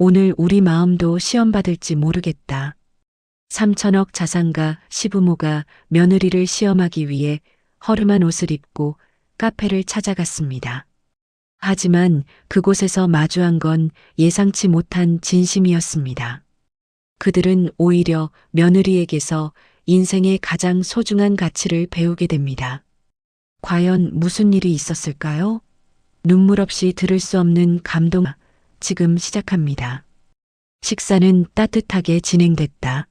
오늘 우리 마음도 시험받을지 모르겠다. 3천억 자산가 시부모가 며느리를 시험하기 위해 허름한 옷을 입고 카페를 찾아갔습니다. 하지만 그곳에서 마주한 건 예상치 못한 진심이었습니다. 그들은 오히려 며느리에게서 인생의 가장 소중한 가치를 배우게 됩니다. 과연 무슨 일이 있었을까요? 눈물 없이 들을 수 없는 감동, 지금 시작합니다. 식사는 따뜻하게 진행됐다.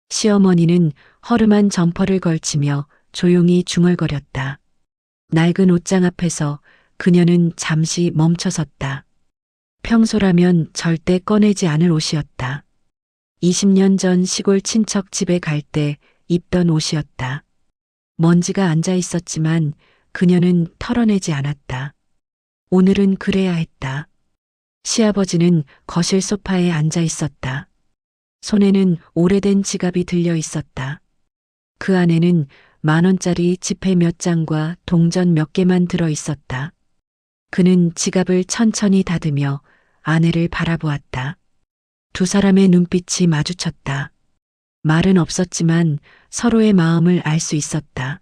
시어머니는 허름한 점퍼를 걸치며 조용히 중얼거렸다. 낡은 옷장 앞에서 그녀는 잠시 멈춰섰다. 평소라면 절대 꺼내지 않을 옷이었다. 20년 전 시골 친척 집에 갈 때 입던 옷이었다. 먼지가 앉아 있었지만 그녀는 털어내지 않았다. 오늘은 그래야 했다. 시아버지는 거실 소파에 앉아 있었다. 손에는 오래된 지갑이 들려 있었다. 그 안에는 10,000원짜리 지폐 몇 장과 동전 몇 개만 들어 있었다. 그는 지갑을 천천히 닫으며 아내를 바라보았다. 두 사람의 눈빛이 마주쳤다. 말은 없었지만 서로의 마음을 알 수 있었다.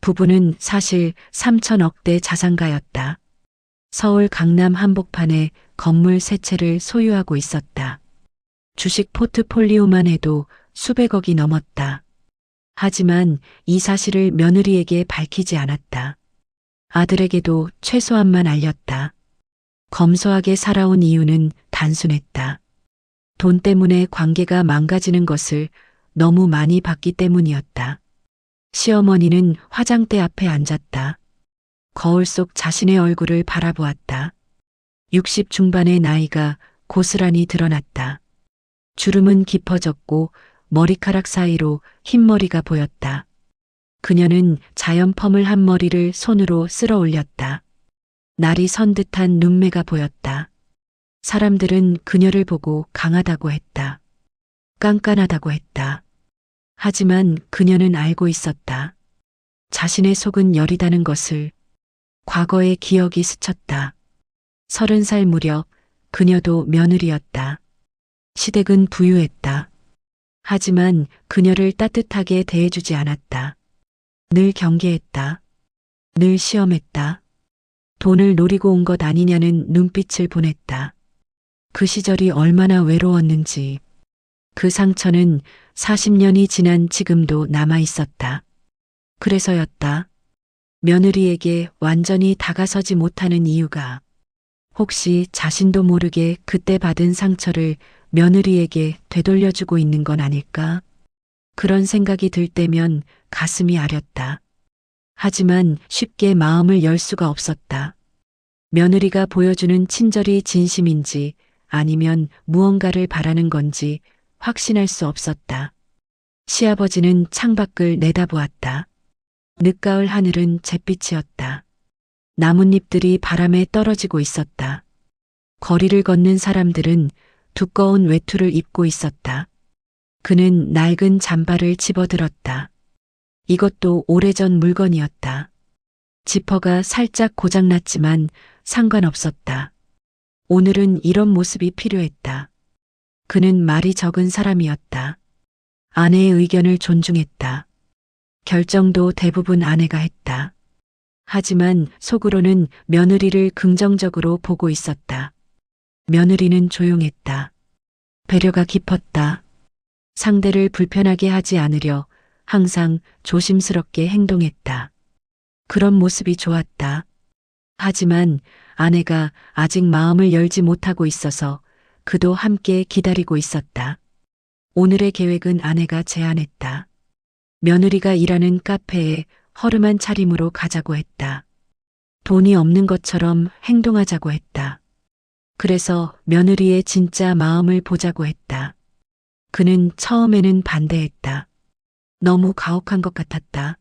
부부는 사실 3천억대 자산가였다. 서울 강남 한복판에 건물 3채를 소유하고 있었다. 주식 포트폴리오만 해도 수백억이 넘었다. 하지만 이 사실을 며느리에게 밝히지 않았다. 아들에게도 최소한만 알렸다. 검소하게 살아온 이유는 단순했다. 돈 때문에 관계가 망가지는 것을 너무 많이 봤기 때문이었다. 시어머니는 화장대 앞에 앉았다. 거울 속 자신의 얼굴을 바라보았다. 60 중반의 나이가 고스란히 드러났다. 주름은 깊어졌고 머리카락 사이로 흰머리가 보였다. 그녀는 자연 펌을 한 머리를 손으로 쓸어 올렸다. 날이 선 듯한 눈매가 보였다. 사람들은 그녀를 보고 강하다고 했다. 깐깐하다고 했다. 하지만 그녀는 알고 있었다. 자신의 속은 여리다는 것을. 과거의 기억이 스쳤다. 30살 무렵 그녀도 며느리였다. 시댁은 부유했다. 하지만 그녀를 따뜻하게 대해주지 않았다. 늘 경계했다. 늘 시험했다. 돈을 노리고 온 것 아니냐는 눈빛을 보냈다. 그 시절이 얼마나 외로웠는지. 그 상처는 40년이 지난 지금도 남아 있었다. 그래서였다. 며느리에게 완전히 다가서지 못하는 이유가 혹시 자신도 모르게 그때 받은 상처를 며느리에게 되돌려주고 있는 건 아닐까? 그런 생각이 들 때면 가슴이 아렸다. 하지만 쉽게 마음을 열 수가 없었다. 며느리가 보여주는 친절이 진심인지 아니면 무언가를 바라는 건지 확신할 수 없었다. 시아버지는 창밖을 내다보았다. 늦가을 하늘은 잿빛이었다. 나뭇잎들이 바람에 떨어지고 있었다. 거리를 걷는 사람들은 두꺼운 외투를 입고 있었다. 그는 낡은 잠바를 집어들었다. 이것도 오래전 물건이었다. 지퍼가 살짝 고장났지만 상관없었다. 오늘은 이런 모습이 필요했다. 그는 말이 적은 사람이었다. 아내의 의견을 존중했다. 결정도 대부분 아내가 했다. 하지만 속으로는 며느리를 긍정적으로 보고 있었다. 며느리는 조용했다. 배려가 깊었다. 상대를 불편하게 하지 않으려 항상 조심스럽게 행동했다. 그런 모습이 좋았다. 하지만 아내가 아직 마음을 열지 못하고 있어서 그도 함께 기다리고 있었다. 오늘의 계획은 아내가 제안했다. 며느리가 일하는 카페에 허름한 차림으로 가자고 했다. 돈이 없는 것처럼 행동하자고 했다. 그래서 며느리의 진짜 마음을 보자고 했다. 그는 처음에는 반대했다. 너무 가혹한 것 같았다.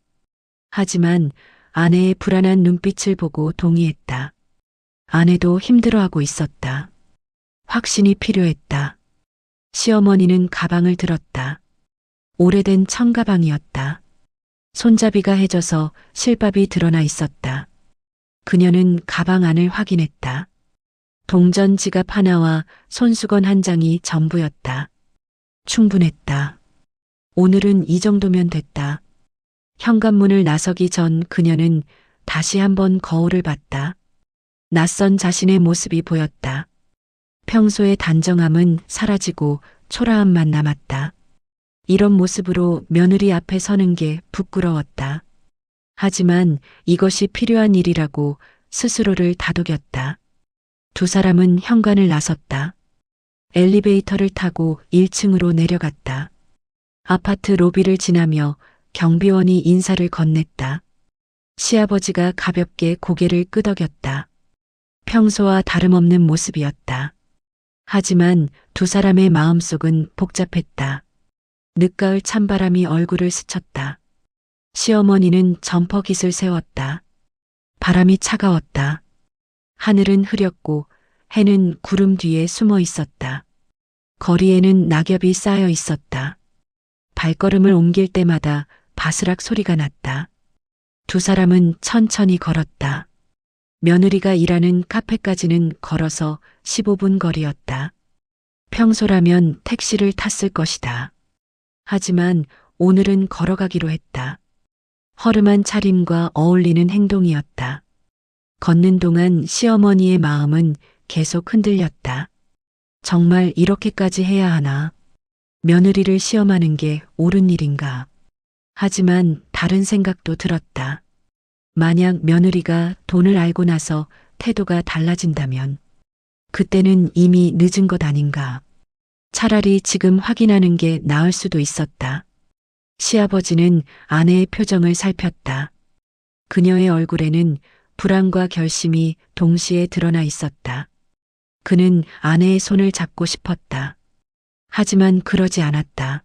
하지만 아내의 불안한 눈빛을 보고 동의했다. 아내도 힘들어하고 있었다. 확신이 필요했다. 시어머니는 가방을 들었다. 오래된 청가방이었다. 손잡이가 해져서 실밥이 드러나 있었다. 그녀는 가방 안을 확인했다. 동전 지갑 하나와 손수건 한 장이 전부였다. 충분했다. 오늘은 이 정도면 됐다. 현관문을 나서기 전 그녀는 다시 한번 거울을 봤다. 낯선 자신의 모습이 보였다. 평소의 단정함은 사라지고 초라함만 남았다. 이런 모습으로 며느리 앞에 서는 게 부끄러웠다. 하지만 이것이 필요한 일이라고 스스로를 다독였다. 두 사람은 현관을 나섰다. 엘리베이터를 타고 1층으로 내려갔다. 아파트 로비를 지나며 경비원이 인사를 건넸다. 시아버지가 가볍게 고개를 끄덕였다. 평소와 다름없는 모습이었다. 하지만 두 사람의 마음속은 복잡했다. 늦가을 찬바람이 얼굴을 스쳤다. 시어머니는 점퍼깃을 세웠다. 바람이 차가웠다. 하늘은 흐렸고 해는 구름 뒤에 숨어 있었다. 거리에는 낙엽이 쌓여 있었다. 발걸음을 옮길 때마다 바스락 소리가 났다. 두 사람은 천천히 걸었다. 며느리가 일하는 카페까지는 걸어서 15분 거리였다. 평소라면 택시를 탔을 것이다. 하지만 오늘은 걸어가기로 했다. 허름한 차림과 어울리는 행동이었다. 걷는 동안 시어머니의 마음은 계속 흔들렸다. 정말 이렇게까지 해야 하나? 며느리를 시험하는 게 옳은 일인가? 하지만 다른 생각도 들었다. 만약 며느리가 돈을 알고 나서 태도가 달라진다면 그때는 이미 늦은 것 아닌가? 차라리 지금 확인하는 게 나을 수도 있었다. 시아버지는 아내의 표정을 살폈다. 그녀의 얼굴에는 불안과 결심이 동시에 드러나 있었다. 그는 아내의 손을 잡고 싶었다. 하지만 그러지 않았다.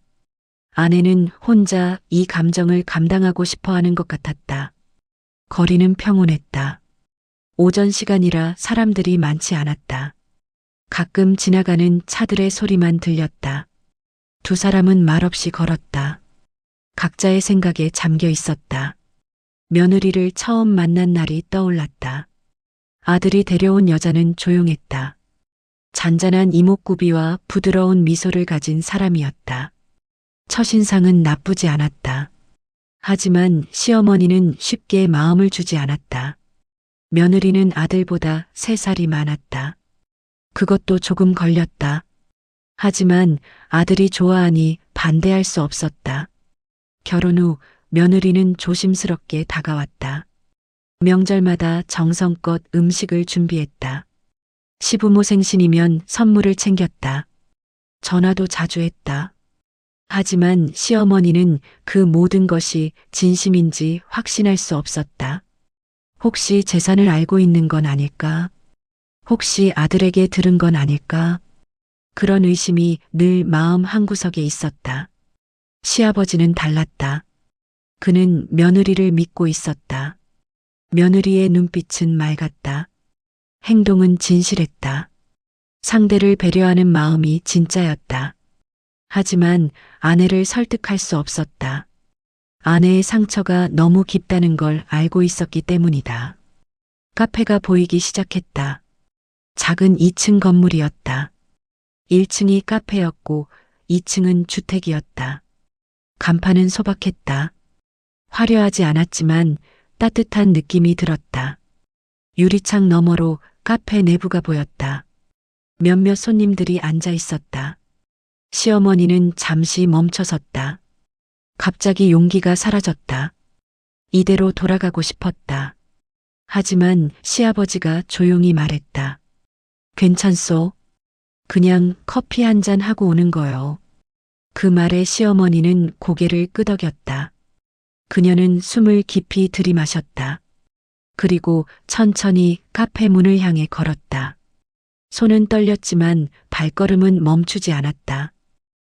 아내는 혼자 이 감정을 감당하고 싶어 하는 것 같았다. 거리는 평온했다. 오전 시간이라 사람들이 많지 않았다. 가끔 지나가는 차들의 소리만 들렸다. 두 사람은 말없이 걸었다. 각자의 생각에 잠겨 있었다. 며느리를 처음 만난 날이 떠올랐다. 아들이 데려온 여자는 조용했다. 잔잔한 이목구비와 부드러운 미소를 가진 사람이었다. 첫인상은 나쁘지 않았다. 하지만 시어머니는 쉽게 마음을 주지 않았다. 며느리는 아들보다 3살이 많았다. 그것도 조금 걸렸다. 하지만 아들이 좋아하니 반대할 수 없었다. 결혼 후 며느리는 조심스럽게 다가왔다. 명절마다 정성껏 음식을 준비했다. 시부모 생신이면 선물을 챙겼다. 전화도 자주 했다. 하지만 시어머니는 그 모든 것이 진심인지 확신할 수 없었다. 혹시 재산을 알고 있는 건 아닐까? 혹시 아들에게 들은 건 아닐까? 그런 의심이 늘 마음 한구석에 있었다. 시아버지는 달랐다. 그는 며느리를 믿고 있었다. 며느리의 눈빛은 맑았다. 행동은 진실했다. 상대를 배려하는 마음이 진짜였다. 하지만 아내를 설득할 수 없었다. 아내의 상처가 너무 깊다는 걸 알고 있었기 때문이다. 카페가 보이기 시작했다. 작은 2층 건물이었다. 1층이 카페였고 2층은 주택이었다. 간판은 소박했다. 화려하지 않았지만 따뜻한 느낌이 들었다. 유리창 너머로 카페 내부가 보였다. 몇몇 손님들이 앉아 있었다. 시어머니는 잠시 멈춰섰다. 갑자기 용기가 사라졌다. 이대로 돌아가고 싶었다. 하지만 시아버지가 조용히 말했다. 괜찮소? 그냥 커피 한 잔 하고 오는 거요. 그 말에 시어머니는 고개를 끄덕였다. 그녀는 숨을 깊이 들이마셨다. 그리고 천천히 카페 문을 향해 걸었다. 손은 떨렸지만 발걸음은 멈추지 않았다.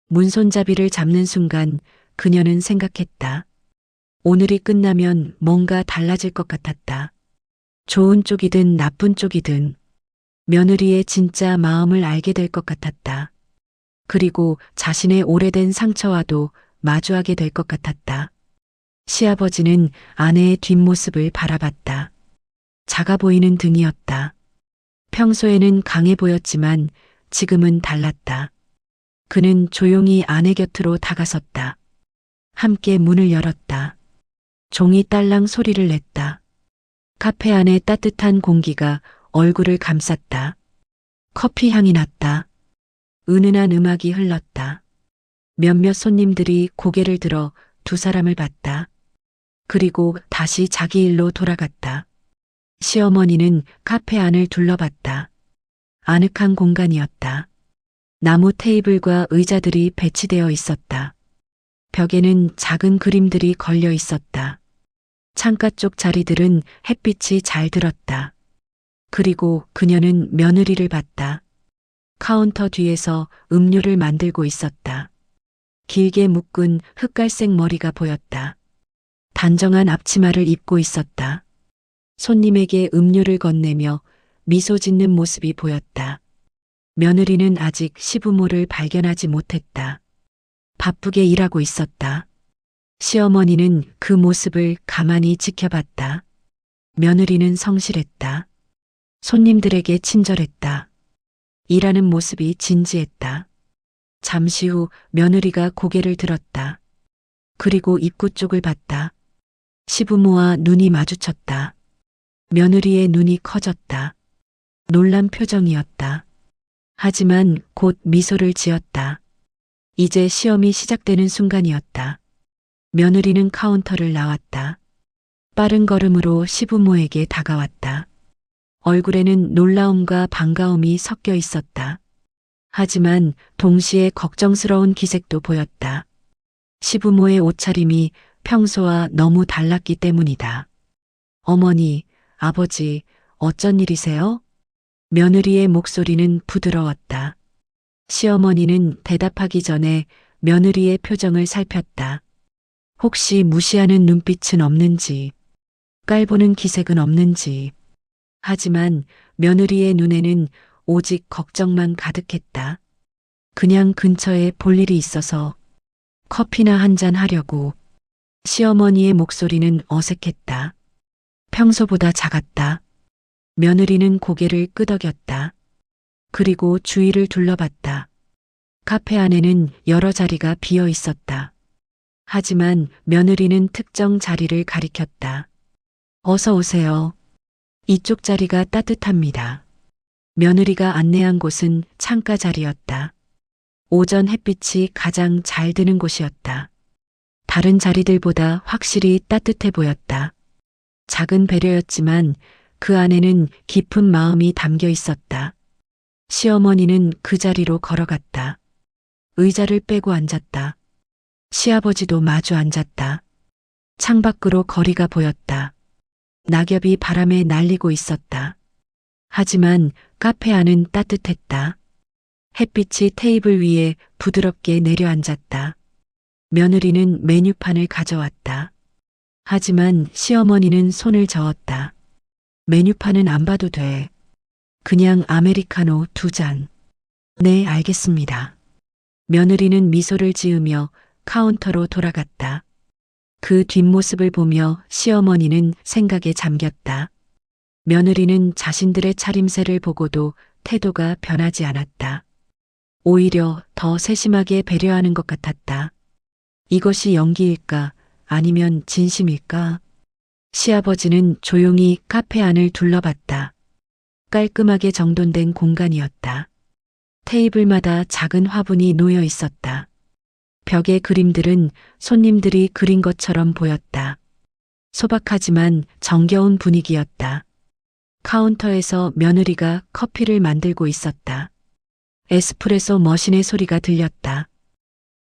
문손잡이를 잡는 순간 그녀는 생각했다. 오늘이 끝나면 뭔가 달라질 것 같았다. 좋은 쪽이든 나쁜 쪽이든 며느리의 진짜 마음을 알게 될 것 같았다. 그리고 자신의 오래된 상처와도 마주하게 될 것 같았다. 시아버지는 아내의 뒷모습을 바라봤다. 작아 보이는 등이었다. 평소에는 강해 보였지만 지금은 달랐다. 그는 조용히 아내 곁으로 다가섰다. 함께 문을 열었다. 종이 딸랑 소리를 냈다. 카페 안에 따뜻한 공기가 얼굴을 감쌌다. 커피 향이 났다. 은은한 음악이 흘렀다. 몇몇 손님들이 고개를 들어 두 사람을 봤다. 그리고 다시 자기 일로 돌아갔다. 시어머니는 카페 안을 둘러봤다. 아늑한 공간이었다. 나무 테이블과 의자들이 배치되어 있었다. 벽에는 작은 그림들이 걸려 있었다. 창가 쪽 자리들은 햇빛이 잘 들었다. 그리고 그녀는 며느리를 봤다. 카운터 뒤에서 음료를 만들고 있었다. 길게 묶은 흑갈색 머리가 보였다. 단정한 앞치마를 입고 있었다. 손님에게 음료를 건네며 미소 짓는 모습이 보였다. 며느리는 아직 시부모를 발견하지 못했다. 바쁘게 일하고 있었다. 시어머니는 그 모습을 가만히 지켜봤다. 며느리는 성실했다. 손님들에게 친절했다. 일하는 모습이 진지했다. 잠시 후 며느리가 고개를 들었다. 그리고 입구 쪽을 봤다. 시부모와 눈이 마주쳤다. 며느리의 눈이 커졌다. 놀란 표정이었다. 하지만 곧 미소를 지었다. 이제 시험이 시작되는 순간이었다. 며느리는 카운터를 나왔다. 빠른 걸음으로 시부모에게 다가왔다. 얼굴에는 놀라움과 반가움이 섞여 있었다. 하지만 동시에 걱정스러운 기색도 보였다. 시부모의 옷차림이 평소와 너무 달랐기 때문이다. 어머니, 아버지, 어쩐 일이세요? 며느리의 목소리는 부드러웠다. 시어머니는 대답하기 전에 며느리의 표정을 살폈다. 혹시 무시하는 눈빛은 없는지, 깔보는 기색은 없는지. 하지만 며느리의 눈에는 오직 걱정만 가득했다. 그냥 근처에 볼 일이 있어서 커피나 한잔 하려고. 시어머니의 목소리는 어색했다. 평소보다 작았다. 며느리는 고개를 끄덕였다. 그리고 주위를 둘러봤다. 카페 안에는 여러 자리가 비어 있었다. 하지만 며느리는 특정 자리를 가리켰다. 어서 오세요. 이쪽 자리가 따뜻합니다. 며느리가 안내한 곳은 창가 자리였다. 오전 햇빛이 가장 잘 드는 곳이었다. 다른 자리들보다 확실히 따뜻해 보였다. 작은 배려였지만 그 안에는 깊은 마음이 담겨 있었다. 시어머니는 그 자리로 걸어갔다. 의자를 빼고 앉았다. 시아버지도 마주 앉았다. 창밖으로 거리가 보였다. 낙엽이 바람에 날리고 있었다. 하지만 카페 안은 따뜻했다. 햇빛이 테이블 위에 부드럽게 내려앉았다. 며느리는 메뉴판을 가져왔다. 하지만 시어머니는 손을 저었다. 메뉴판은 안 봐도 돼. 그냥 아메리카노 2잔. 네, 알겠습니다. 며느리는 미소를 지으며 카운터로 돌아갔다. 그 뒷모습을 보며 시어머니는 생각에 잠겼다. 며느리는 자신들의 차림새를 보고도 태도가 변하지 않았다. 오히려 더 세심하게 배려하는 것 같았다. 이것이 연기일까 아니면 진심일까? 시아버지는 조용히 카페 안을 둘러봤다. 깔끔하게 정돈된 공간이었다. 테이블마다 작은 화분이 놓여 있었다. 벽의 그림들은 손님들이 그린 것처럼 보였다. 소박하지만 정겨운 분위기였다. 카운터에서 며느리가 커피를 만들고 있었다. 에스프레소 머신의 소리가 들렸다.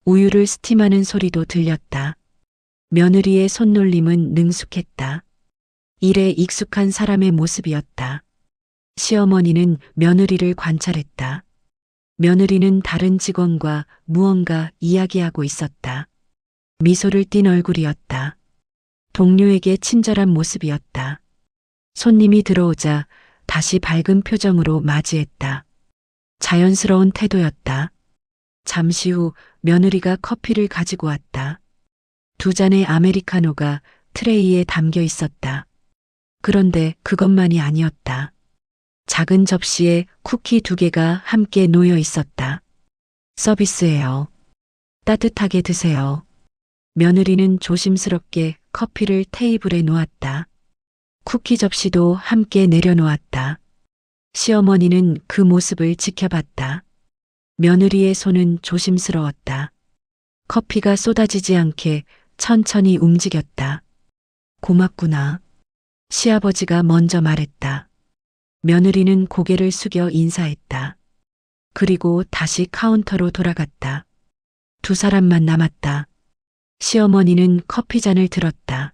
우유를 스팀하는 소리도 들렸다. 며느리의 손놀림은 능숙했다. 일에 익숙한 사람의 모습이었다. 시어머니는 며느리를 관찰했다. 며느리는 다른 직원과 무언가 이야기하고 있었다. 미소를 띤 얼굴이었다. 동료에게 친절한 모습이었다. 손님이 들어오자 다시 밝은 표정으로 맞이했다. 자연스러운 태도였다. 잠시 후 며느리가 커피를 가지고 왔다. 2잔의 아메리카노가 트레이에 담겨 있었다. 그런데 그것만이 아니었다. 작은 접시에 쿠키 2개가 함께 놓여 있었다. 서비스예요. 따뜻하게 드세요. 며느리는 조심스럽게 커피를 테이블에 놓았다. 쿠키 접시도 함께 내려놓았다. 시어머니는 그 모습을 지켜봤다. 며느리의 손은 조심스러웠다. 커피가 쏟아지지 않게 천천히 움직였다. 고맙구나. 시아버지가 먼저 말했다. 며느리는 고개를 숙여 인사했다. 그리고 다시 카운터로 돌아갔다. 2사람만 남았다. 시어머니는 커피잔을 들었다.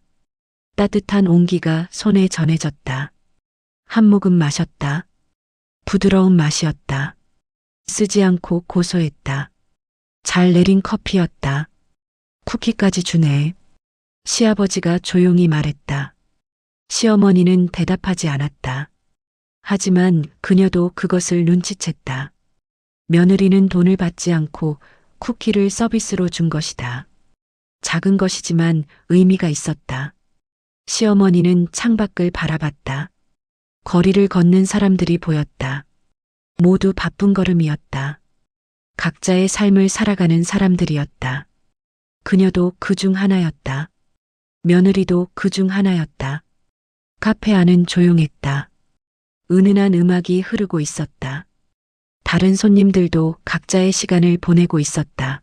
따뜻한 온기가 손에 전해졌다. 한 모금 마셨다. 부드러운 맛이었다. 쓰지 않고 고소했다. 잘 내린 커피였다. 쿠키까지 주네. 시아버지가 조용히 말했다. 시어머니는 대답하지 않았다. 하지만 그녀도 그것을 눈치챘다. 며느리는 돈을 받지 않고 쿠키를 서비스로 준 것이다. 작은 것이지만 의미가 있었다. 시어머니는 창밖을 바라봤다. 거리를 걷는 사람들이 보였다. 모두 바쁜 걸음이었다. 각자의 삶을 살아가는 사람들이었다. 그녀도 그 중 하나였다. 며느리도 그 중 하나였다. 카페 안은 조용했다. 은은한 음악이 흐르고 있었다. 다른 손님들도 각자의 시간을 보내고 있었다.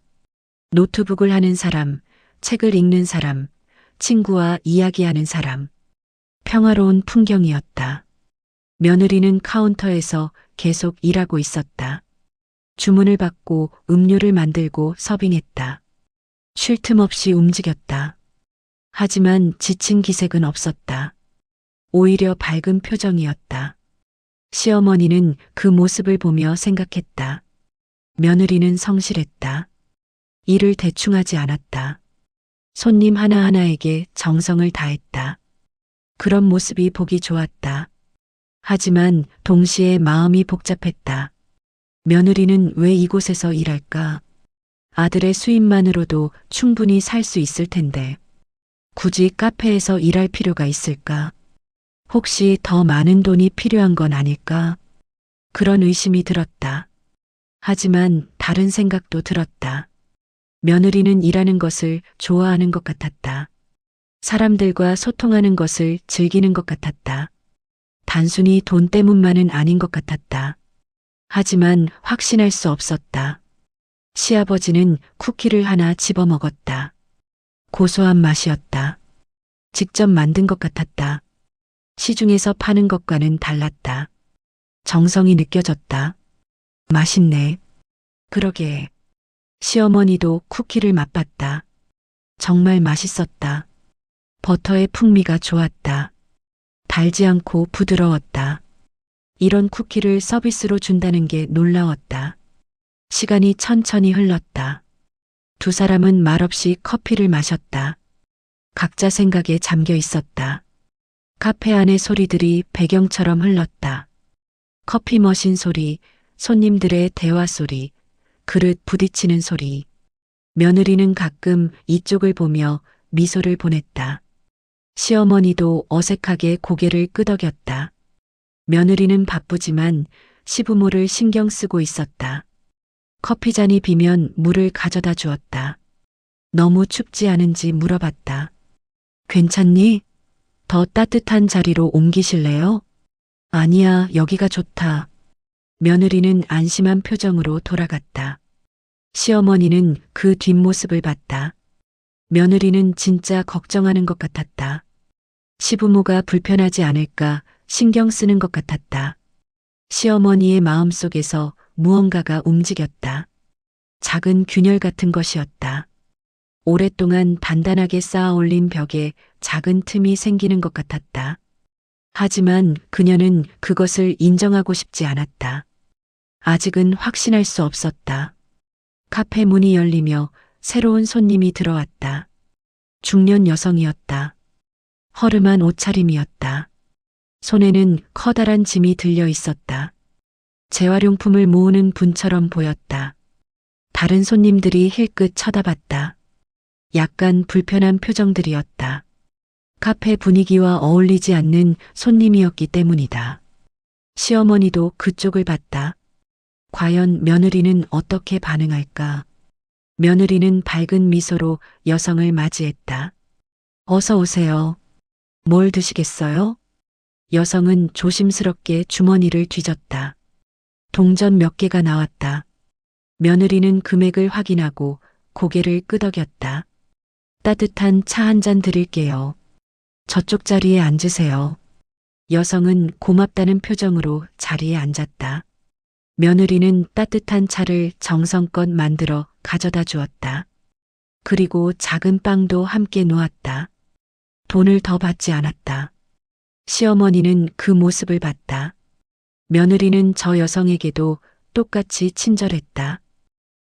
노트북을 하는 사람, 책을 읽는 사람, 친구와 이야기하는 사람. 평화로운 풍경이었다. 며느리는 카운터에서 계속 일하고 있었다. 주문을 받고 음료를 만들고 서빙했다. 쉴 틈 없이 움직였다. 하지만 지친 기색은 없었다. 오히려 밝은 표정이었다. 시어머니는 그 모습을 보며 생각했다. 며느리는 성실했다. 일을 대충 하지 않았다. 손님 하나하나에게 정성을 다했다. 그런 모습이 보기 좋았다. 하지만 동시에 마음이 복잡했다. 며느리는 왜 이곳에서 일할까? 아들의 수입만으로도 충분히 살 수 있을 텐데. 굳이 카페에서 일할 필요가 있을까? 혹시 더 많은 돈이 필요한 건 아닐까? 그런 의심이 들었다. 하지만 다른 생각도 들었다. 며느리는 일하는 것을 좋아하는 것 같았다. 사람들과 소통하는 것을 즐기는 것 같았다. 단순히 돈 때문만은 아닌 것 같았다. 하지만 확신할 수 없었다. 시아버지는 쿠키를 하나 집어먹었다. 고소한 맛이었다. 직접 만든 것 같았다. 시중에서 파는 것과는 달랐다. 정성이 느껴졌다. 맛있네. 그러게. 시어머니도 쿠키를 맛봤다. 정말 맛있었다. 버터의 풍미가 좋았다. 달지 않고 부드러웠다. 이런 쿠키를 서비스로 준다는 게 놀라웠다. 시간이 천천히 흘렀다. 2사람은 말없이 커피를 마셨다. 각자 생각에 잠겨 있었다. 카페 안의 소리들이 배경처럼 흘렀다. 커피 머신 소리, 손님들의 대화 소리, 그릇 부딪히는 소리. 며느리는 가끔 이쪽을 보며 미소를 보냈다. 시어머니도 어색하게 고개를 끄덕였다. 며느리는 바쁘지만 시부모를 신경 쓰고 있었다. 커피잔이 비면 물을 가져다 주었다. 너무 춥지 않은지 물어봤다. 괜찮니? 더 따뜻한 자리로 옮기실래요? 아니야, 여기가 좋다. 며느리는 안심한 표정으로 돌아갔다. 시어머니는 그 뒷모습을 봤다. 며느리는 진짜 걱정하는 것 같았다. 시부모가 불편하지 않을까 신경 쓰는 것 같았다. 시어머니의 마음속에서 무언가가 움직였다. 작은 균열 같은 것이었다. 오랫동안 단단하게 쌓아 올린 벽에 작은 틈이 생기는 것 같았다. 하지만 그녀는 그것을 인정하고 싶지 않았다. 아직은 확신할 수 없었다. 카페 문이 열리며 새로운 손님이 들어왔다. 중년 여성이었다. 허름한 옷차림이었다. 손에는 커다란 짐이 들려 있었다. 재활용품을 모으는 분처럼 보였다. 다른 손님들이 힐끗 쳐다봤다. 약간 불편한 표정들이었다. 카페 분위기와 어울리지 않는 손님이었기 때문이다. 시어머니도 그쪽을 봤다. 과연 며느리는 어떻게 반응할까? 며느리는 밝은 미소로 여성을 맞이했다. 어서 오세요. 뭘 드시겠어요? 여성은 조심스럽게 주머니를 뒤졌다. 동전 몇 개가 나왔다. 며느리는 금액을 확인하고 고개를 끄덕였다. 따뜻한 차 한 잔 드릴게요. 저쪽 자리에 앉으세요. 여성은 고맙다는 표정으로 자리에 앉았다. 며느리는 따뜻한 차를 정성껏 만들어 가져다 주었다. 그리고 작은 빵도 함께 놓았다. 돈을 더 받지 않았다. 시어머니는 그 모습을 봤다. 며느리는 저 여성에게도 똑같이 친절했다.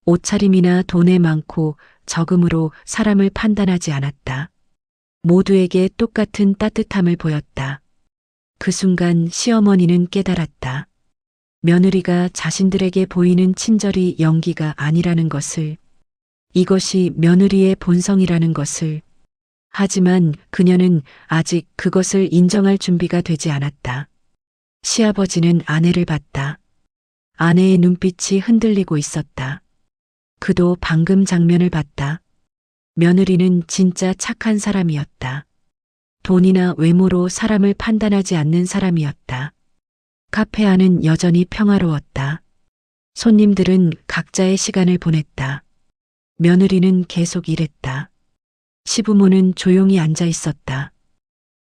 옷차림이나 돈에 많고 적음으로 사람을 판단하지 않았다. 모두에게 똑같은 따뜻함을 보였다. 그 순간 시어머니는 깨달았다. 며느리가 자신들에게 보이는 친절이 연기가 아니라는 것을, 이것이 며느리의 본성이라는 것을. 하지만 그녀는 아직 그것을 인정할 준비가 되지 않았다. 시아버지는 아내를 봤다. 아내의 눈빛이 흔들리고 있었다. 그도 방금 장면을 봤다. 며느리는 진짜 착한 사람이었다. 돈이나 외모로 사람을 판단하지 않는 사람이었다. 카페 안은 여전히 평화로웠다. 손님들은 각자의 시간을 보냈다. 며느리는 계속 일했다. 시부모는 조용히 앉아 있었다.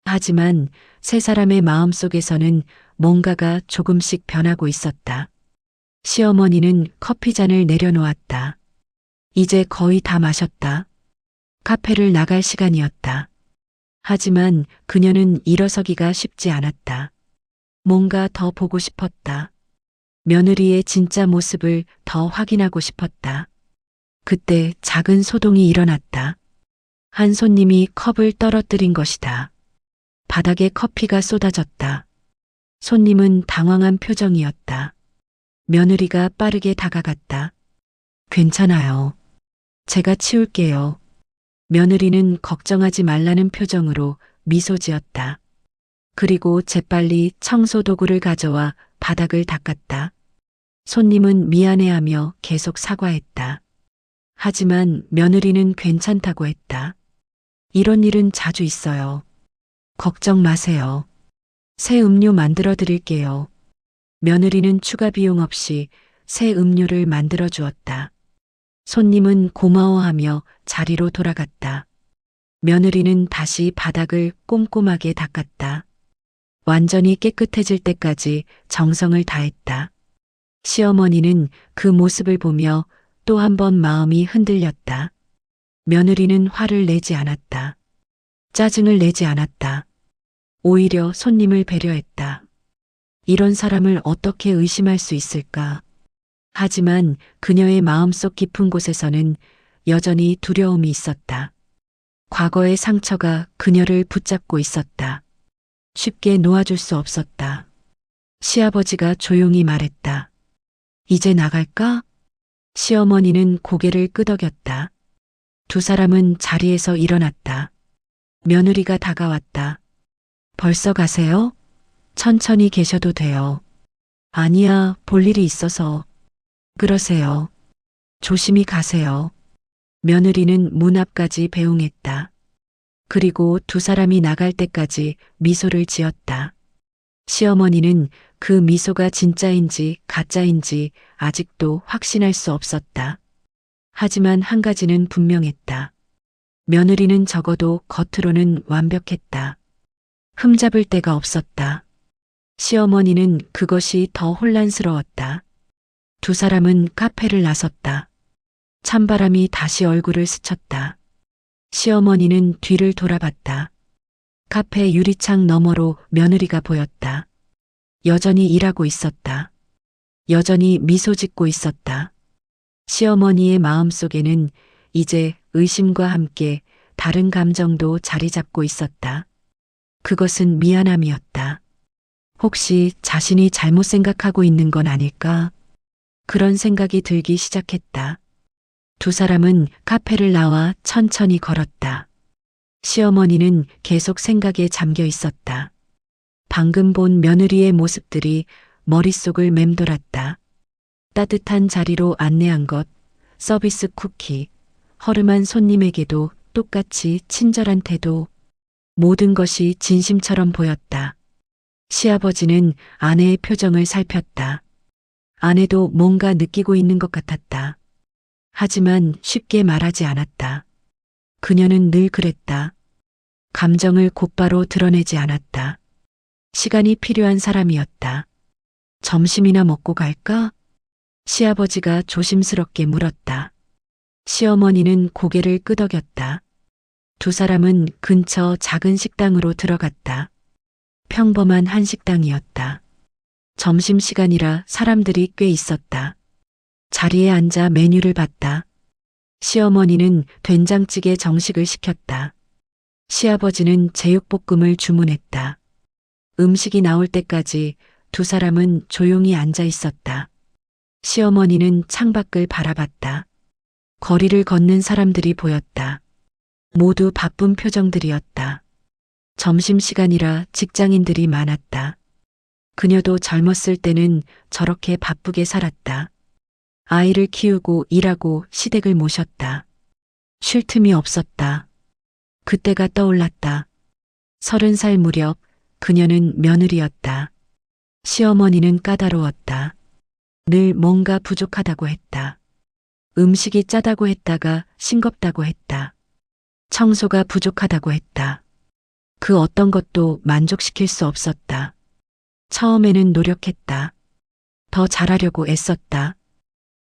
하지만 세 사람의 마음속에서는 뭔가가 조금씩 변하고 있었다. 시어머니는 커피잔을 내려놓았다. 이제 거의 다 마셨다. 카페를 나갈 시간이었다. 하지만 그녀는 일어서기가 쉽지 않았다. 뭔가 더 보고 싶었다. 며느리의 진짜 모습을 더 확인하고 싶었다. 그때 작은 소동이 일어났다. 한 손님이 컵을 떨어뜨린 것이다. 바닥에 커피가 쏟아졌다. 손님은 당황한 표정이었다. 며느리가 빠르게 다가갔다. 괜찮아요. 제가 치울게요. 며느리는 걱정하지 말라는 표정으로 미소 지었다. 그리고 재빨리 청소 도구를 가져와 바닥을 닦았다. 손님은 미안해하며 계속 사과했다. 하지만 며느리는 괜찮다고 했다. 이런 일은 자주 있어요. 걱정 마세요. 새 음료 만들어 드릴게요. 며느리는 추가 비용 없이 새 음료를 만들어 주었다. 손님은 고마워하며 자리로 돌아갔다. 며느리는 다시 바닥을 꼼꼼하게 닦았다. 완전히 깨끗해질 때까지 정성을 다했다. 시어머니는 그 모습을 보며 또 한 번 마음이 흔들렸다. 며느리는 화를 내지 않았다. 짜증을 내지 않았다. 오히려 손님을 배려했다. 이런 사람을 어떻게 의심할 수 있을까? 하지만 그녀의 마음속 깊은 곳에서는 여전히 두려움이 있었다. 과거의 상처가 그녀를 붙잡고 있었다. 쉽게 놓아줄 수 없었다. 시아버지가 조용히 말했다. 이제 나갈까? 시어머니는 고개를 끄덕였다. 두 사람은 자리에서 일어났다. 며느리가 다가왔다. 벌써 가세요? 천천히 계셔도 돼요. 아니야, 볼 일이 있어서. 그러세요. 조심히 가세요. 며느리는 문 앞까지 배웅했다. 그리고 두 사람이 나갈 때까지 미소를 지었다. 시어머니는 그 미소가 진짜인지 가짜인지 아직도 확신할 수 없었다. 하지만 한 가지는 분명했다. 며느리는 적어도 겉으로는 완벽했다. 흠잡을 데가 없었다. 시어머니는 그것이 더 혼란스러웠다. 두 사람은 카페를 나섰다. 찬바람이 다시 얼굴을 스쳤다. 시어머니는 뒤를 돌아봤다. 카페 유리창 너머로 며느리가 보였다. 여전히 일하고 있었다. 여전히 미소 짓고 있었다. 시어머니의 마음속에는 이제 의심과 함께 다른 감정도 자리 잡고 있었다. 그것은 미안함이었다. 혹시 자신이 잘못 생각하고 있는 건 아닐까? 그런 생각이 들기 시작했다. 두 사람은 카페를 나와 천천히 걸었다. 시어머니는 계속 생각에 잠겨 있었다. 방금 본 며느리의 모습들이 머릿속을 맴돌았다. 따뜻한 자리로 안내한 것, 서비스 쿠키, 허름한 손님에게도 똑같이 친절한 태도, 모든 것이 진심처럼 보였다. 시아버지는 아내의 표정을 살폈다. 아내도 뭔가 느끼고 있는 것 같았다. 하지만 쉽게 말하지 않았다. 그녀는 늘 그랬다. 감정을 곧바로 드러내지 않았다. 시간이 필요한 사람이었다. 점심이나 먹고 갈까? 시아버지가 조심스럽게 물었다. 시어머니는 고개를 끄덕였다. 두 사람은 근처 작은 식당으로 들어갔다. 평범한 한식당이었다. 점심시간이라 사람들이 꽤 있었다. 자리에 앉아 메뉴를 봤다. 시어머니는 된장찌개 정식을 시켰다. 시아버지는 제육볶음을 주문했다. 음식이 나올 때까지 두 사람은 조용히 앉아 있었다. 시어머니는 창밖을 바라봤다. 거리를 걷는 사람들이 보였다. 모두 바쁜 표정들이었다. 점심시간이라 직장인들이 많았다. 그녀도 젊었을 때는 저렇게 바쁘게 살았다. 아이를 키우고 일하고 시댁을 모셨다. 쉴 틈이 없었다. 그때가 떠올랐다. 30살 무렵 그녀는 며느리였다. 시어머니는 까다로웠다. 늘 뭔가 부족하다고 했다. 음식이 짜다고 했다가 싱겁다고 했다. 청소가 부족하다고 했다. 그 어떤 것도 만족시킬 수 없었다. 처음에는 노력했다. 더 잘하려고 애썼다.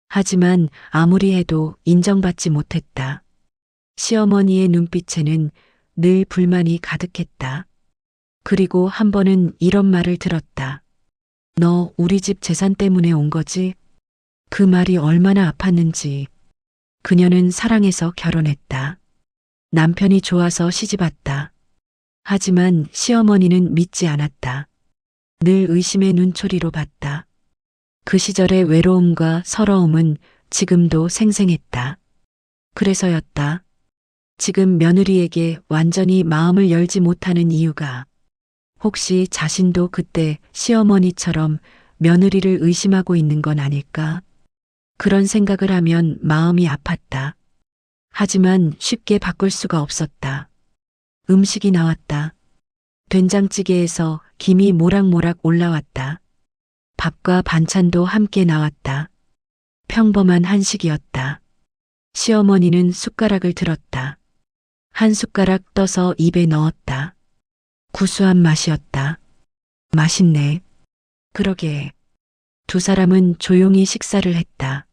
하지만 아무리 해도 인정받지 못했다. 시어머니의 눈빛에는 늘 불만이 가득했다. 그리고 한 번은 이런 말을 들었다. 너 우리 집 재산 때문에 온 거지? 그 말이 얼마나 아팠는지. 그녀는 사랑해서 결혼했다. 남편이 좋아서 시집왔다. 하지만 시어머니는 믿지 않았다. 늘 의심의 눈초리로 봤다. 그 시절의 외로움과 서러움은 지금도 생생했다. 그래서였다. 지금 며느리에게 완전히 마음을 열지 못하는 이유가 혹시 자신도 그때 시어머니처럼 며느리를 의심하고 있는 건 아닐까? 그런 생각을 하면 마음이 아팠다. 하지만 쉽게 바꿀 수가 없었다. 음식이 나왔다. 된장찌개에서 김이 모락모락 올라왔다. 밥과 반찬도 함께 나왔다. 평범한 한식이었다. 시어머니는 숟가락을 들었다. 한 숟가락 떠서 입에 넣었다. 구수한 맛이었다. 맛있네. 그러게. 두 사람은 조용히 식사를 했다.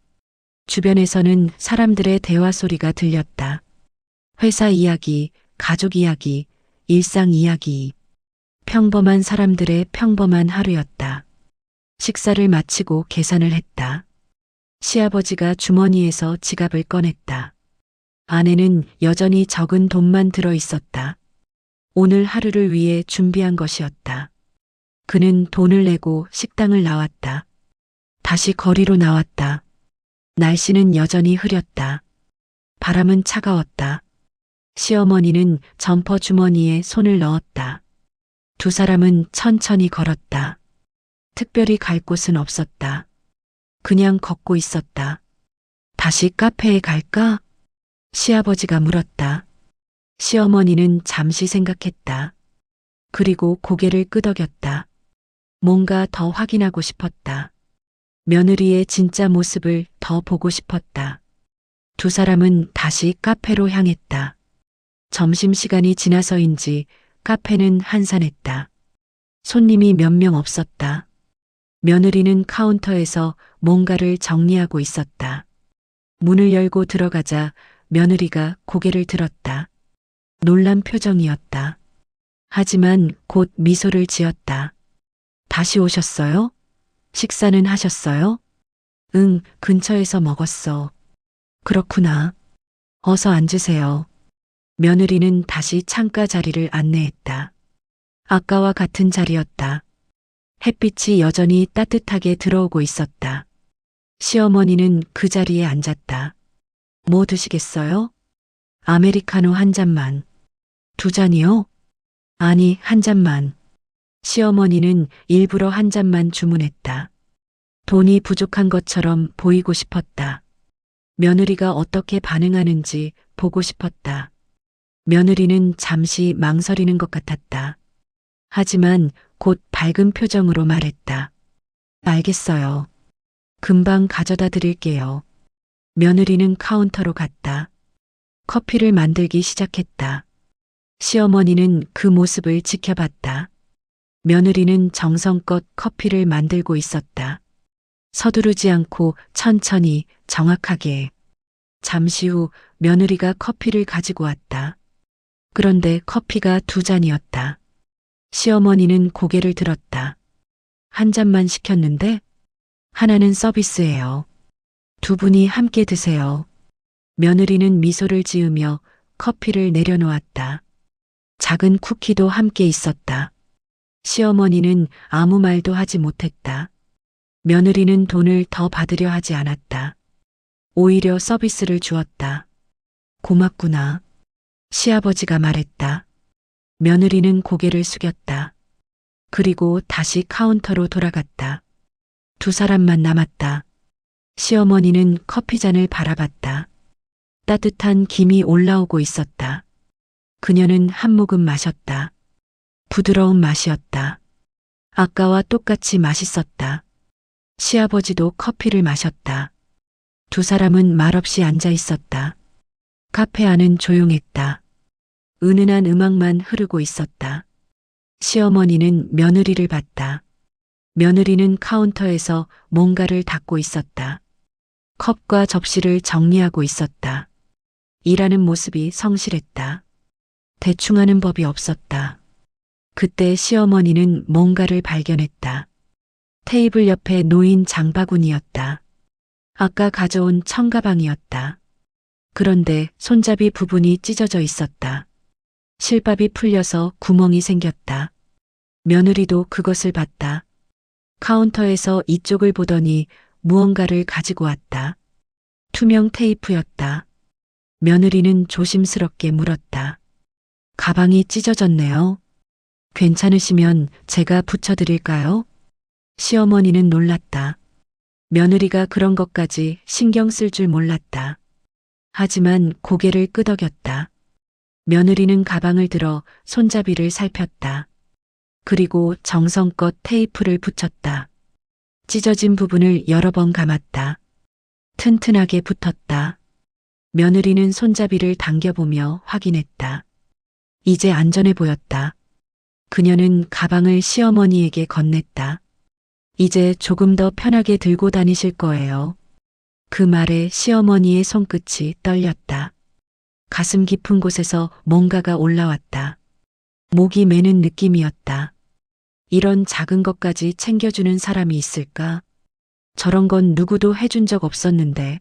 주변에서는 사람들의 대화 소리가 들렸다. 회사 이야기, 가족 이야기, 일상 이야기. 평범한 사람들의 평범한 하루였다. 식사를 마치고 계산을 했다. 시아버지가 주머니에서 지갑을 꺼냈다. 안에는 여전히 적은 돈만 들어 있었다. 오늘 하루를 위해 준비한 것이었다. 그는 돈을 내고 식당을 나왔다. 다시 거리로 나왔다. 날씨는 여전히 흐렸다. 바람은 차가웠다. 시어머니는 점퍼 주머니에 손을 넣었다. 두 사람은 천천히 걸었다. 특별히 갈 곳은 없었다. 그냥 걷고 있었다. 다시 카페에 갈까? 시아버지가 물었다. 시어머니는 잠시 생각했다. 그리고 고개를 끄덕였다. 뭔가 더 확인하고 싶었다. 며느리의 진짜 모습을 더 보고 싶었다. 두 사람은 다시 카페로 향했다. 점심시간이 지나서인지 카페는 한산했다. 손님이 몇 명 없었다. 며느리는 카운터에서 뭔가를 정리하고 있었다. 문을 열고 들어가자 며느리가 고개를 들었다. 놀란 표정이었다. 하지만 곧 미소를 지었다. 다시 오셨어요? 식사는 하셨어요? 응, 근처에서 먹었어. 그렇구나. 어서 앉으세요. 며느리는 다시 창가 자리를 안내했다. 아까와 같은 자리였다. 햇빛이 여전히 따뜻하게 들어오고 있었다. 시어머니는 그 자리에 앉았다. 뭐 드시겠어요? 아메리카노 한 잔만. 두 잔이요? 아니, 한 잔만. 시어머니는 일부러 한 잔만 주문했다. 돈이 부족한 것처럼 보이고 싶었다. 며느리가 어떻게 반응하는지 보고 싶었다. 며느리는 잠시 망설이는 것 같았다. 하지만 곧 밝은 표정으로 말했다. 알겠어요. 금방 가져다 드릴게요. 며느리는 카운터로 갔다. 커피를 만들기 시작했다. 시어머니는 그 모습을 지켜봤다. 며느리는 정성껏 커피를 만들고 있었다. 서두르지 않고 천천히 정확하게. 잠시 후 며느리가 커피를 가지고 왔다. 그런데 커피가 두 잔이었다. 시어머니는 고개를 들었다. 한 잔만 시켰는데 하나는 서비스예요. 두 분이 함께 드세요. 며느리는 미소를 지으며 커피를 내려놓았다. 작은 쿠키도 함께 있었다. 시어머니는 아무 말도 하지 못했다. 며느리는 돈을 더 받으려 하지 않았다. 오히려 서비스를 주었다. 고맙구나. 시아버지가 말했다. 며느리는 고개를 숙였다. 그리고 다시 카운터로 돌아갔다. 두 사람만 남았다. 시어머니는 커피잔을 바라봤다. 따뜻한 김이 올라오고 있었다. 그녀는 한 모금 마셨다. 부드러운 맛이었다. 아까와 똑같이 맛있었다. 시아버지도 커피를 마셨다. 두 사람은 말없이 앉아 있었다. 카페 안은 조용했다. 은은한 음악만 흐르고 있었다. 시어머니는 며느리를 봤다. 며느리는 카운터에서 뭔가를 닦고 있었다. 컵과 접시를 정리하고 있었다. 일하는 모습이 성실했다. 대충 하는 법이 없었다. 그때 시어머니는 뭔가를 발견했다. 테이블 옆에 놓인 장바구니였다. 아까 가져온 청가방이었다. 그런데 손잡이 부분이 찢어져 있었다. 실밥이 풀려서 구멍이 생겼다. 며느리도 그것을 봤다. 카운터에서 이쪽을 보더니 무언가를 가지고 왔다. 투명 테이프였다. 며느리는 조심스럽게 물었다. 가방이 찢어졌네요. 괜찮으시면 제가 붙여드릴까요? 시어머니는 놀랐다. 며느리가 그런 것까지 신경 쓸 줄 몰랐다. 하지만 고개를 끄덕였다. 며느리는 가방을 들어 손잡이를 살폈다. 그리고 정성껏 테이프를 붙였다. 찢어진 부분을 여러 번 감았다. 튼튼하게 붙었다. 며느리는 손잡이를 당겨보며 확인했다. 이제 안전해 보였다. 그녀는 가방을 시어머니에게 건넸다. 이제 조금 더 편하게 들고 다니실 거예요. 그 말에 시어머니의 손끝이 떨렸다. 가슴 깊은 곳에서 뭔가가 올라왔다. 목이 메는 느낌이었다. 이런 작은 것까지 챙겨주는 사람이 있을까? 저런 건 누구도 해준 적 없었는데.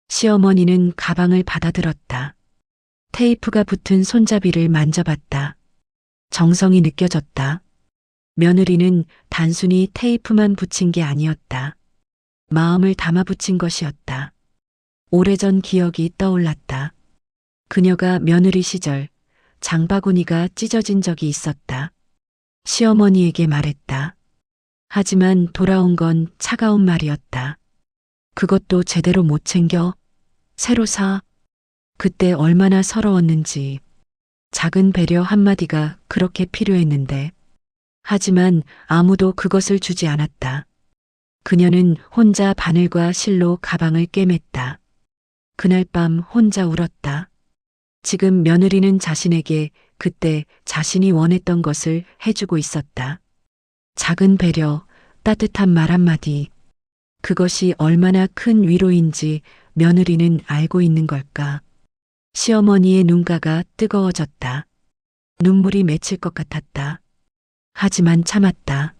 시어머니는 가방을 받아들었다. 테이프가 붙은 손잡이를 만져봤다. 정성이 느껴졌다. 며느리는 단순히 테이프만 붙인 게 아니었다. 마음을 담아 붙인 것이었다. 오래전 기억이 떠올랐다. 그녀가 며느리 시절 장바구니가 찢어진 적이 있었다. 시어머니에게 말했다. 하지만 돌아온 건 차가운 말이었다. 그것도 제대로 못 챙겨 새로 사. 그때 얼마나 서러웠는지. 작은 배려 한마디가 그렇게 필요했는데. 하지만 아무도 그것을 주지 않았다. 그녀는 혼자 바늘과 실로 가방을 꿰맸다. 그날 밤 혼자 울었다. 지금 며느리는 자신에게 그때 자신이 원했던 것을 해주고 있었다. 작은 배려, 따뜻한 말 한마디. 그것이 얼마나 큰 위로인지 며느리는 알고 있는 걸까. 시어머니의 눈가가 뜨거워졌다. 눈물이 맺힐 것 같았다. 하지만 참았다.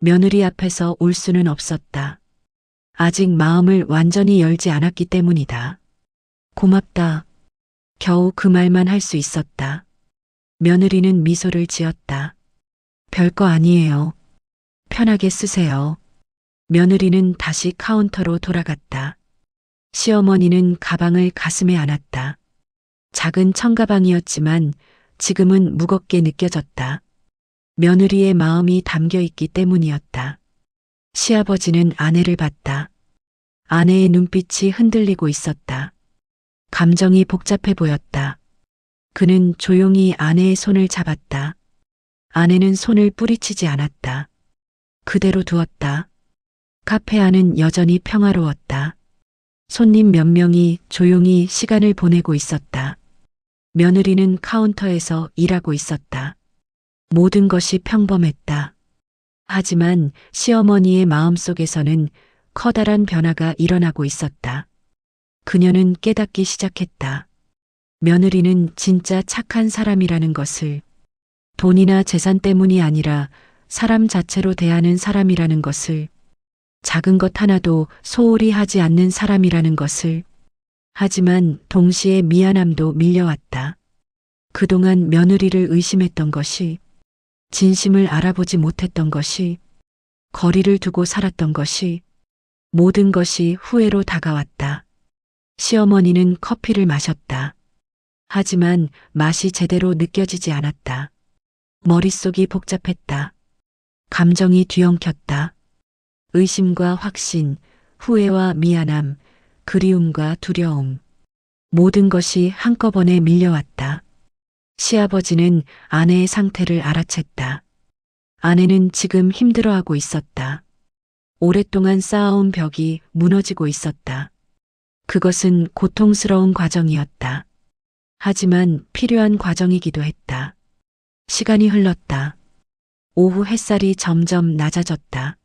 며느리 앞에서 울 수는 없었다. 아직 마음을 완전히 열지 않았기 때문이다. 고맙다. 겨우 그 말만 할 수 있었다. 며느리는 미소를 지었다. 별거 아니에요. 편하게 쓰세요. 며느리는 다시 카운터로 돌아갔다. 시어머니는 가방을 가슴에 안았다. 작은 청가방이었지만 지금은 무겁게 느껴졌다. 며느리의 마음이 담겨 있기 때문이었다. 시아버지는 아내를 봤다. 아내의 눈빛이 흔들리고 있었다. 감정이 복잡해 보였다. 그는 조용히 아내의 손을 잡았다. 아내는 손을 뿌리치지 않았다. 그대로 두었다. 카페 안은 여전히 평화로웠다. 손님 몇 명이 조용히 시간을 보내고 있었다. 며느리는 카운터에서 일하고 있었다. 모든 것이 평범했다. 하지만 시어머니의 마음속에서는 커다란 변화가 일어나고 있었다. 그녀는 깨닫기 시작했다. 며느리는 진짜 착한 사람이라는 것을, 돈이나 재산 때문이 아니라 사람 자체로 대하는 사람이라는 것을, 작은 것 하나도 소홀히 하지 않는 사람이라는 것을. 하지만 동시에 미안함도 밀려왔다. 그동안 며느리를 의심했던 것이, 진심을 알아보지 못했던 것이, 거리를 두고 살았던 것이, 모든 것이 후회로 다가왔다. 시어머니는 커피를 마셨다. 하지만 맛이 제대로 느껴지지 않았다. 머릿속이 복잡했다. 감정이 뒤엉켰다. 의심과 확신, 후회와 미안함, 그리움과 두려움. 모든 것이 한꺼번에 밀려왔다. 시아버지는 아내의 상태를 알아챘다. 아내는 지금 힘들어하고 있었다. 오랫동안 쌓아온 벽이 무너지고 있었다. 그것은 고통스러운 과정이었다. 하지만 필요한 과정이기도 했다. 시간이 흘렀다. 오후 햇살이 점점 낮아졌다.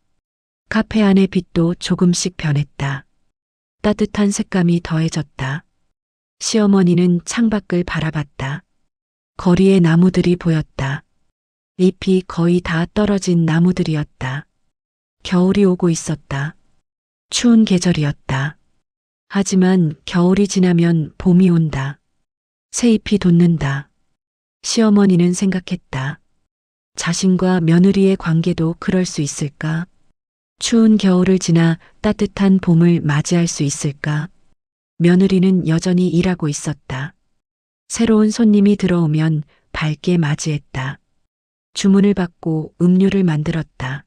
카페 안의 빛도 조금씩 변했다. 따뜻한 색감이 더해졌다. 시어머니는 창밖을 바라봤다. 거리에 나무들이 보였다. 잎이 거의 다 떨어진 나무들이었다. 겨울이 오고 있었다. 추운 계절이었다. 하지만 겨울이 지나면 봄이 온다. 새잎이 돋는다. 시어머니는 생각했다. 자신과 며느리의 관계도 그럴 수 있을까? 추운 겨울을 지나 따뜻한 봄을 맞이할 수 있을까? 며느리는 여전히 일하고 있었다. 새로운 손님이 들어오면 밝게 맞이했다. 주문을 받고 음료를 만들었다.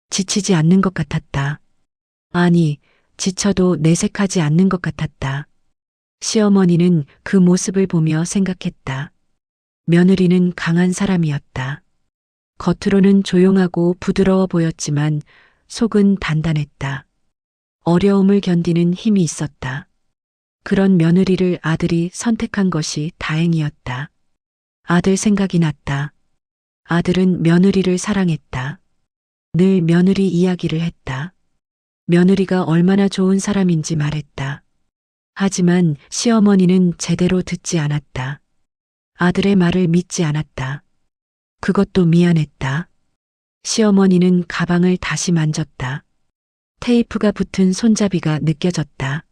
지치지 않는 것 같았다. 아니, 지쳐도 내색하지 않는 것 같았다. 시어머니는 그 모습을 보며 생각했다. 며느리는 강한 사람이었다. 겉으로는 조용하고 부드러워 보였지만 속은 단단했다. 어려움을 견디는 힘이 있었다. 그런 며느리를 아들이 선택한 것이 다행이었다. 아들 생각이 났다. 아들은 며느리를 사랑했다. 늘 며느리 이야기를 했다. 며느리가 얼마나 좋은 사람인지 말했다. 하지만 시어머니는 제대로 듣지 않았다. 아들의 말을 믿지 않았다. 그것도 미안했다. 시어머니는 가방을 다시 만졌다. 테이프가 붙은 손잡이가 느껴졌다.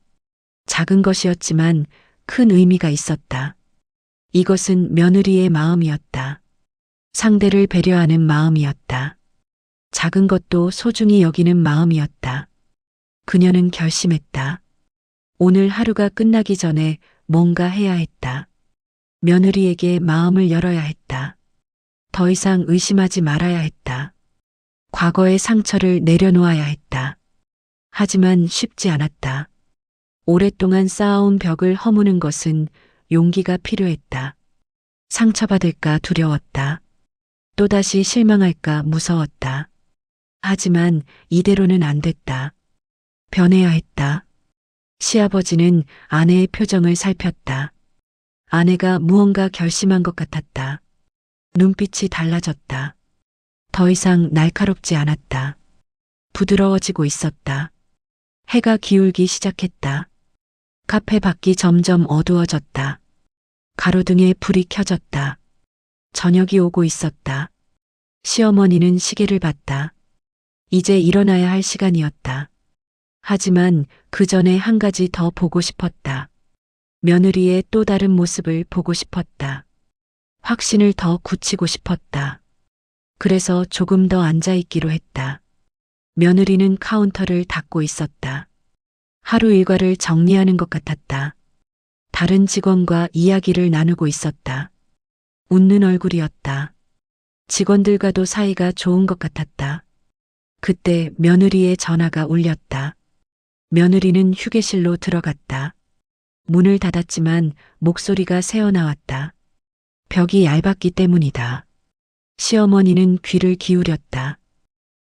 작은 것이었지만 큰 의미가 있었다. 이것은 며느리의 마음이었다. 상대를 배려하는 마음이었다. 작은 것도 소중히 여기는 마음이었다. 그녀는 결심했다. 오늘 하루가 끝나기 전에 뭔가 해야 했다. 며느리에게 마음을 열어야 했다. 더 이상 의심하지 말아야 했다. 과거의 상처를 내려놓아야 했다. 하지만 쉽지 않았다. 오랫동안 쌓아온 벽을 허무는 것은 용기가 필요했다. 상처받을까 두려웠다. 또다시 실망할까 무서웠다. 하지만 이대로는 안 됐다. 변해야 했다. 시아버지는 아내의 표정을 살폈다. 아내가 무언가 결심한 것 같았다. 눈빛이 달라졌다. 더 이상 날카롭지 않았다. 부드러워지고 있었다. 해가 기울기 시작했다. 카페 밖이 점점 어두워졌다. 가로등에 불이 켜졌다. 저녁이 오고 있었다. 시어머니는 시계를 봤다. 이제 일어나야 할 시간이었다. 하지만 그 전에 한 가지 더 보고 싶었다. 며느리의 또 다른 모습을 보고 싶었다. 확신을 더 굳히고 싶었다. 그래서 조금 더 앉아있기로 했다. 며느리는 카운터를 닫고 있었다. 하루 일과를 정리하는 것 같았다. 다른 직원과 이야기를 나누고 있었다. 웃는 얼굴이었다. 직원들과도 사이가 좋은 것 같았다. 그때 며느리의 전화가 울렸다. 며느리는 휴게실로 들어갔다. 문을 닫았지만 목소리가 새어나왔다. 벽이 얇았기 때문이다. 시어머니는 귀를 기울였다.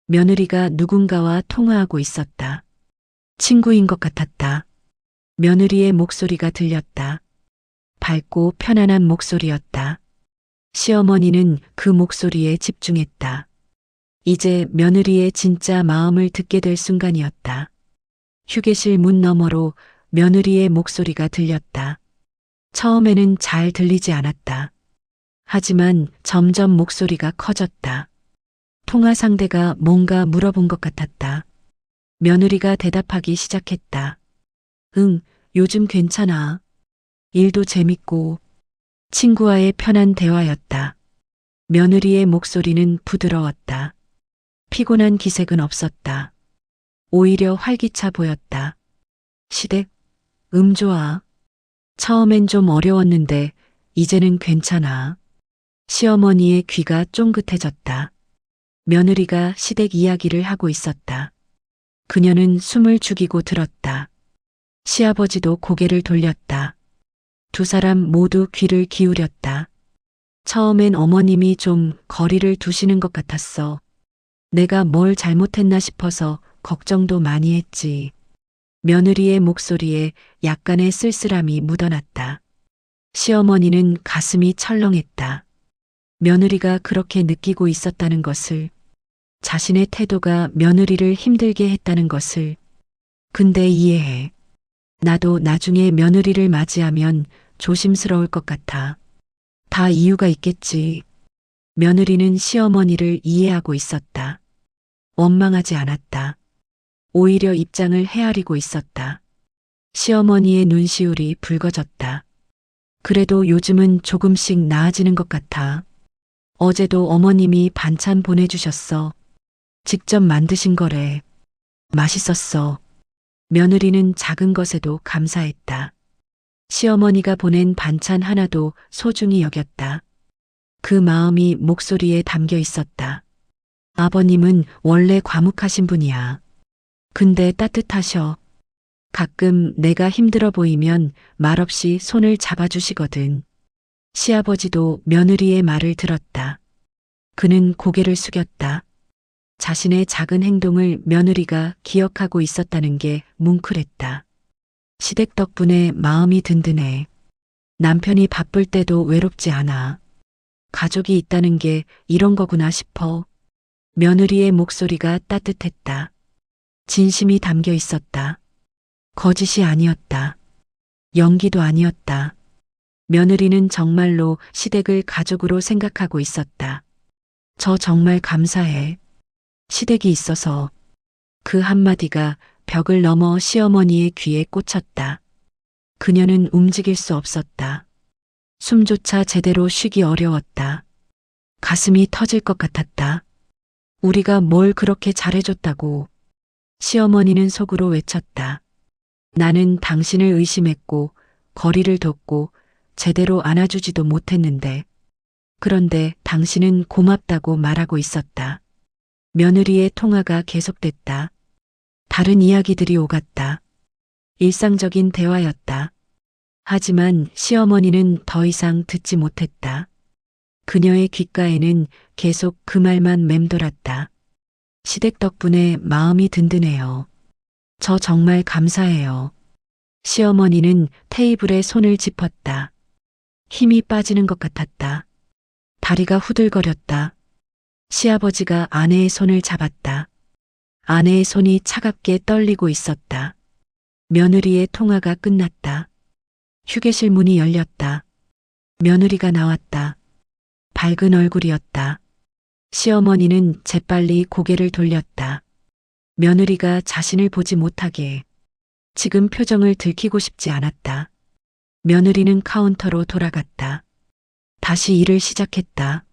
며느리가 누군가와 통화하고 있었다. 친구인 것 같았다. 며느리의 목소리가 들렸다. 밝고 편안한 목소리였다. 시어머니는 그 목소리에 집중했다. 이제 며느리의 진짜 마음을 듣게 될 순간이었다. 휴게실 문 너머로 며느리의 목소리가 들렸다. 처음에는 잘 들리지 않았다. 하지만 점점 목소리가 커졌다. 통화 상대가 뭔가 물어본 것 같았다. 며느리가 대답하기 시작했다. 응, 요즘 괜찮아. 일도 재밌고. 친구와의 편한 대화였다. 며느리의 목소리는 부드러웠다. 피곤한 기색은 없었다. 오히려 활기차 보였다. 시댁, 좋아. 처음엔 좀 어려웠는데 이제는 괜찮아. 시어머니의 귀가 쫑긋해졌다. 며느리가 시댁 이야기를 하고 있었다. 그녀는 숨을 죽이고 들었다. 시아버지도 고개를 돌렸다. 두 사람 모두 귀를 기울였다. 처음엔 어머님이 좀 거리를 두시는 것 같았어. 내가 뭘 잘못했나 싶어서 걱정도 많이 했지. 며느리의 목소리에 약간의 쓸쓸함이 묻어났다. 시어머니는 가슴이 철렁했다. 며느리가 그렇게 느끼고 있었다는 것을, 자신의 태도가 며느리를 힘들게 했다는 것을. 근데 이해해. 나도 나중에 며느리를 맞이하면 조심스러울 것 같아. 다 이유가 있겠지. 며느리는 시어머니를 이해하고 있었다. 원망하지 않았다. 오히려 입장을 헤아리고 있었다. 시어머니의 눈시울이 붉어졌다. 그래도 요즘은 조금씩 나아지는 것 같아. 어제도 어머님이 반찬 보내주셨어. 직접 만드신 거래. 맛있었어. 며느리는 작은 것에도 감사했다. 시어머니가 보낸 반찬 하나도 소중히 여겼다. 그 마음이 목소리에 담겨 있었다. 아버님은 원래 과묵하신 분이야. 근데 따뜻하셔. 가끔 내가 힘들어 보이면 말없이 손을 잡아주시거든. 시아버지도 며느리의 말을 들었다. 그는 고개를 숙였다. 자신의 작은 행동을 며느리가 기억하고 있었다는 게 뭉클했다. 시댁 덕분에 마음이 든든해. 남편이 바쁠 때도 외롭지 않아. 가족이 있다는 게 이런 거구나 싶어. 며느리의 목소리가 따뜻했다. 진심이 담겨 있었다. 거짓이 아니었다. 연기도 아니었다. 며느리는 정말로 시댁을 가족으로 생각하고 있었다. 저 정말 감사해. 시댁이 있어서. 그 한마디가 벽을 넘어 시어머니의 귀에 꽂혔다. 그녀는 움직일 수 없었다. 숨조차 제대로 쉬기 어려웠다. 가슴이 터질 것 같았다. 우리가 뭘 그렇게 잘해줬다고. 시어머니는 속으로 외쳤다. 나는 당신을 의심했고 거리를 뒀고 제대로 안아주지도 못했는데. 그런데 당신은 고맙다고 말하고 있었다. 며느리의 통화가 계속됐다. 다른 이야기들이 오갔다. 일상적인 대화였다. 하지만 시어머니는 더 이상 듣지 못했다. 그녀의 귓가에는 계속 그 말만 맴돌았다. 시댁 덕분에 마음이 든든해요. 저 정말 감사해요. 시어머니는 테이블에 손을 짚었다. 힘이 빠지는 것 같았다. 다리가 후들거렸다. 시아버지가 아내의 손을 잡았다. 아내의 손이 차갑게 떨리고 있었다. 며느리의 통화가 끝났다. 휴게실 문이 열렸다. 며느리가 나왔다. 밝은 얼굴이었다. 시어머니는 재빨리 고개를 돌렸다. 며느리가 자신을 보지 못하게. 지금 표정을 들키고 싶지 않았다. 며느리는 카운터로 돌아갔다. 다시 일을 시작했다.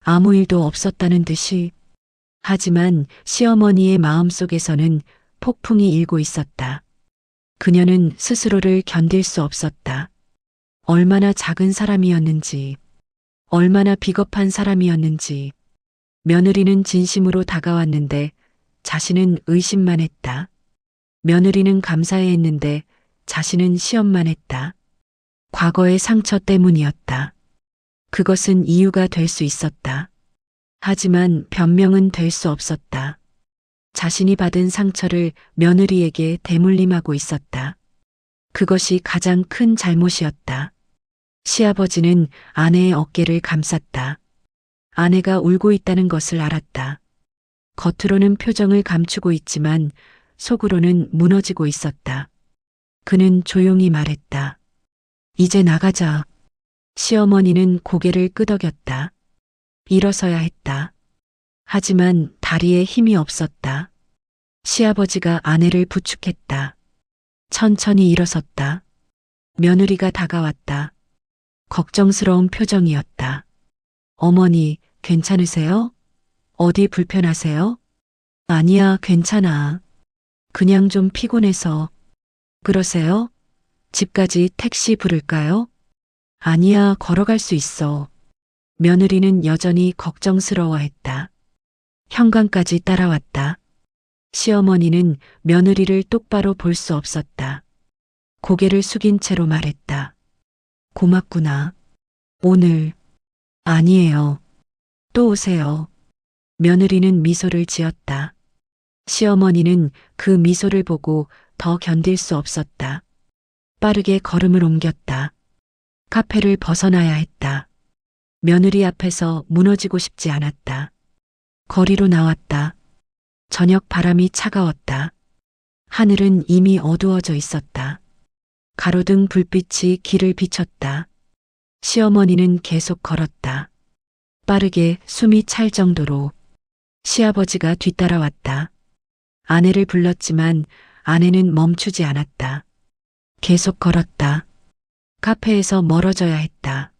아무 일도 없었다는 듯이. 하지만 시어머니의 마음속에서는 폭풍이 일고 있었다. 그녀는 스스로를 견딜 수 없었다. 얼마나 작은 사람이었는지, 얼마나 비겁한 사람이었는지. 며느리는 진심으로 다가왔는데 자신은 의심만 했다. 며느리는 감사해 했는데 자신은 시험만 했다. 과거의 상처 때문이었다. 그것은 이유가 될 수 있었다. 하지만 변명은 될 수 없었다. 자신이 받은 상처를 며느리에게 대물림하고 있었다. 그것이 가장 큰 잘못이었다. 시아버지는 아내의 어깨를 감쌌다. 아내가 울고 있다는 것을 알았다. 겉으로는 표정을 감추고 있지만 속으로는 무너지고 있었다. 그는 조용히 말했다. 이제 나가자. 시어머니는 고개를 끄덕였다. 일어서야 했다. 하지만 다리에 힘이 없었다. 시아버지가 아내를 부축했다. 천천히 일어섰다. 며느리가 다가왔다. 걱정스러운 표정이었다. 어머니, 괜찮으세요? 어디 불편하세요? 아니야, 괜찮아. 그냥 좀 피곤해서. 그러세요? 집까지 택시 부를까요? 아니야, 걸어갈 수 있어. 며느리는 여전히 걱정스러워했다. 현관까지 따라왔다. 시어머니는 며느리를 똑바로 볼 수 없었다. 고개를 숙인 채로 말했다. 고맙구나. 오늘. 아니에요. 또 오세요. 며느리는 미소를 지었다. 시어머니는 그 미소를 보고 더 견딜 수 없었다. 빠르게 걸음을 옮겼다. 카페를 벗어나야 했다. 며느리 앞에서 무너지고 싶지 않았다. 거리로 나왔다. 저녁 바람이 차가웠다. 하늘은 이미 어두워져 있었다. 가로등 불빛이 길을 비췄다. 시어머니는 계속 걸었다. 빠르게 숨이 찰 정도로. 시아버지가 뒤따라왔다. 아내를 불렀지만 아내는 멈추지 않았다. 계속 걸었다. 카페에서 멀어져야 했다.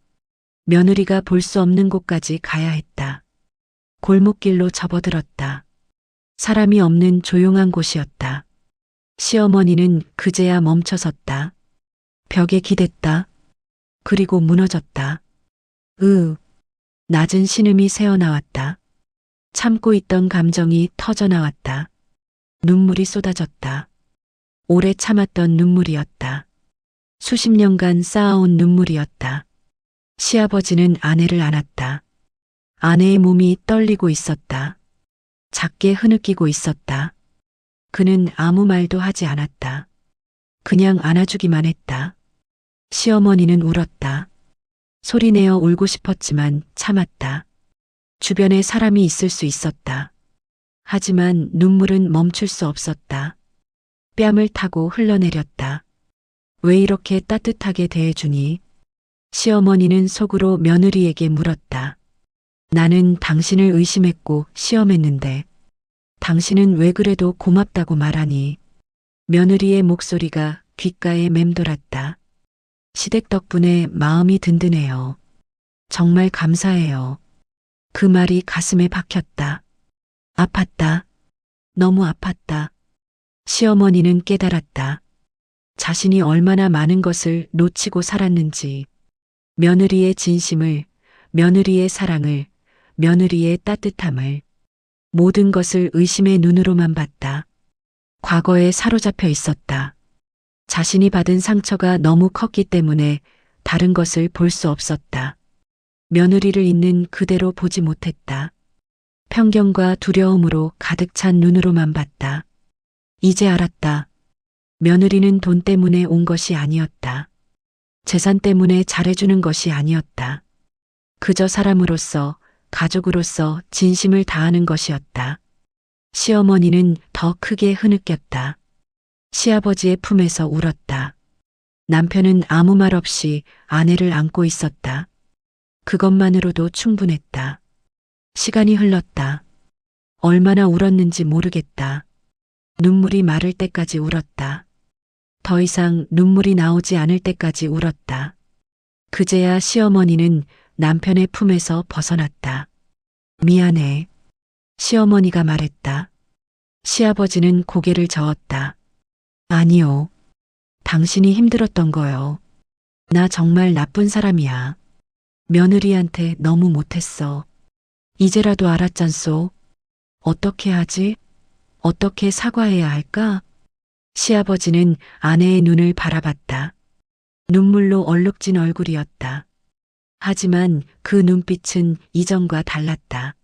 며느리가 볼 수 없는 곳까지 가야 했다. 골목길로 접어들었다. 사람이 없는 조용한 곳이었다. 시어머니는 그제야 멈춰섰다. 벽에 기댔다. 그리고 무너졌다. 낮은 신음이 새어나왔다. 참고 있던 감정이 터져나왔다. 눈물이 쏟아졌다. 오래 참았던 눈물이었다. 수십 년간 쌓아온 눈물이었다. 시아버지는 아내를 안았다. 아내의 몸이 떨리고 있었다. 작게 흐느끼고 있었다. 그는 아무 말도 하지 않았다. 그냥 안아주기만 했다. 시어머니는 울었다. 소리내어 울고 싶었지만 참았다. 주변에 사람이 있을 수 있었다. 하지만 눈물은 멈출 수 없었다. 뺨을 타고 흘러내렸다. 왜 이렇게 따뜻하게 대해주니? 시어머니는 속으로 며느리에게 물었다. 나는 당신을 의심했고 시험했는데 당신은 왜 그래도 고맙다고 말하니? 며느리의 목소리가 귓가에 맴돌았다. 시댁 덕분에 마음이 든든해요. 정말 감사해요. 그 말이 가슴에 박혔다. 아팠다. 너무 아팠다. 시어머니는 깨달았다. 자신이 얼마나 많은 것을 놓치고 살았는지. 며느리의 진심을, 며느리의 사랑을, 며느리의 따뜻함을, 모든 것을 의심의 눈으로만 봤다. 과거에 사로잡혀 있었다. 자신이 받은 상처가 너무 컸기 때문에 다른 것을 볼 수 없었다. 며느리를 있는 그대로 보지 못했다. 편견과 두려움으로 가득 찬 눈으로만 봤다. 이제 알았다. 며느리는 돈 때문에 온 것이 아니었다. 재산 때문에 잘해주는 것이 아니었다. 그저 사람으로서, 가족으로서 진심을 다하는 것이었다. 시어머니는 더 크게 흐느꼈다. 시아버지의 품에서 울었다. 남편은 아무 말 없이 아내를 안고 있었다. 그것만으로도 충분했다. 시간이 흘렀다. 얼마나 울었는지 모르겠다. 눈물이 마를 때까지 울었다. 더 이상 눈물이 나오지 않을 때까지 울었다. 그제야 시어머니는 남편의 품에서 벗어났다. 미안해. 시어머니가 말했다. 시아버지는 고개를 저었다. 아니요. 당신이 힘들었던 거요. 나 정말 나쁜 사람이야. 며느리한테 너무 못했어. 이제라도 알았잖소. 어떻게 하지? 어떻게 사과해야 할까? 시아버지는 아내의 눈을 바라봤다. 눈물로 얼룩진 얼굴이었다. 하지만 그 눈빛은 이전과 달랐다.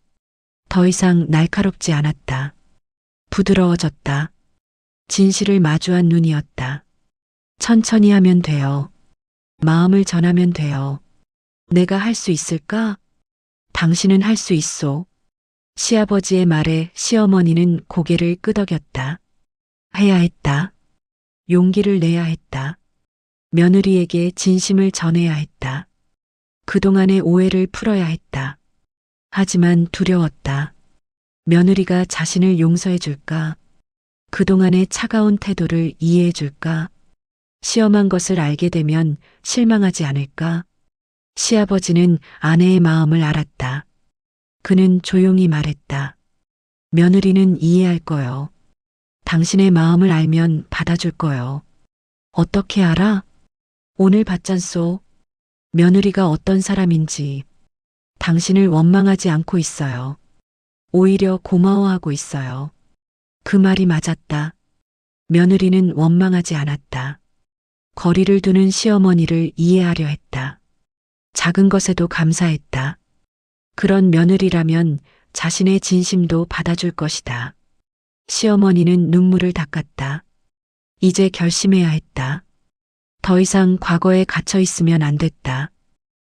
더 이상 날카롭지 않았다. 부드러워졌다. 진실을 마주한 눈이었다. 천천히 하면 돼요. 마음을 전하면 돼요. 내가 할 수 있을까? 당신은 할 수 있소. 시아버지의 말에 시어머니는 고개를 끄덕였다. 해야 했다. 용기를 내야 했다. 며느리에게 진심을 전해야 했다. 그동안의 오해를 풀어야 했다. 하지만 두려웠다. 며느리가 자신을 용서해 줄까? 그동안의 차가운 태도를 이해해 줄까? 시험한 것을 알게 되면 실망하지 않을까? 시아버지는 아내의 마음을 알았다. 그는 조용히 말했다. 며느리는 이해할 거요. 당신의 마음을 알면 받아줄 거요. 어떻게 알아? 오늘 봤잖소. 며느리가 어떤 사람인지. 당신을 원망하지 않고 있어요. 오히려 고마워하고 있어요. 그 말이 맞았다. 며느리는 원망하지 않았다. 거리를 두는 시어머니를 이해하려 했다. 작은 것에도 감사했다. 그런 며느리라면 자신의 진심도 받아줄 것이다. 시어머니는 눈물을 닦았다. 이제 결심해야 했다. 더 이상 과거에 갇혀 있으면 안 됐다.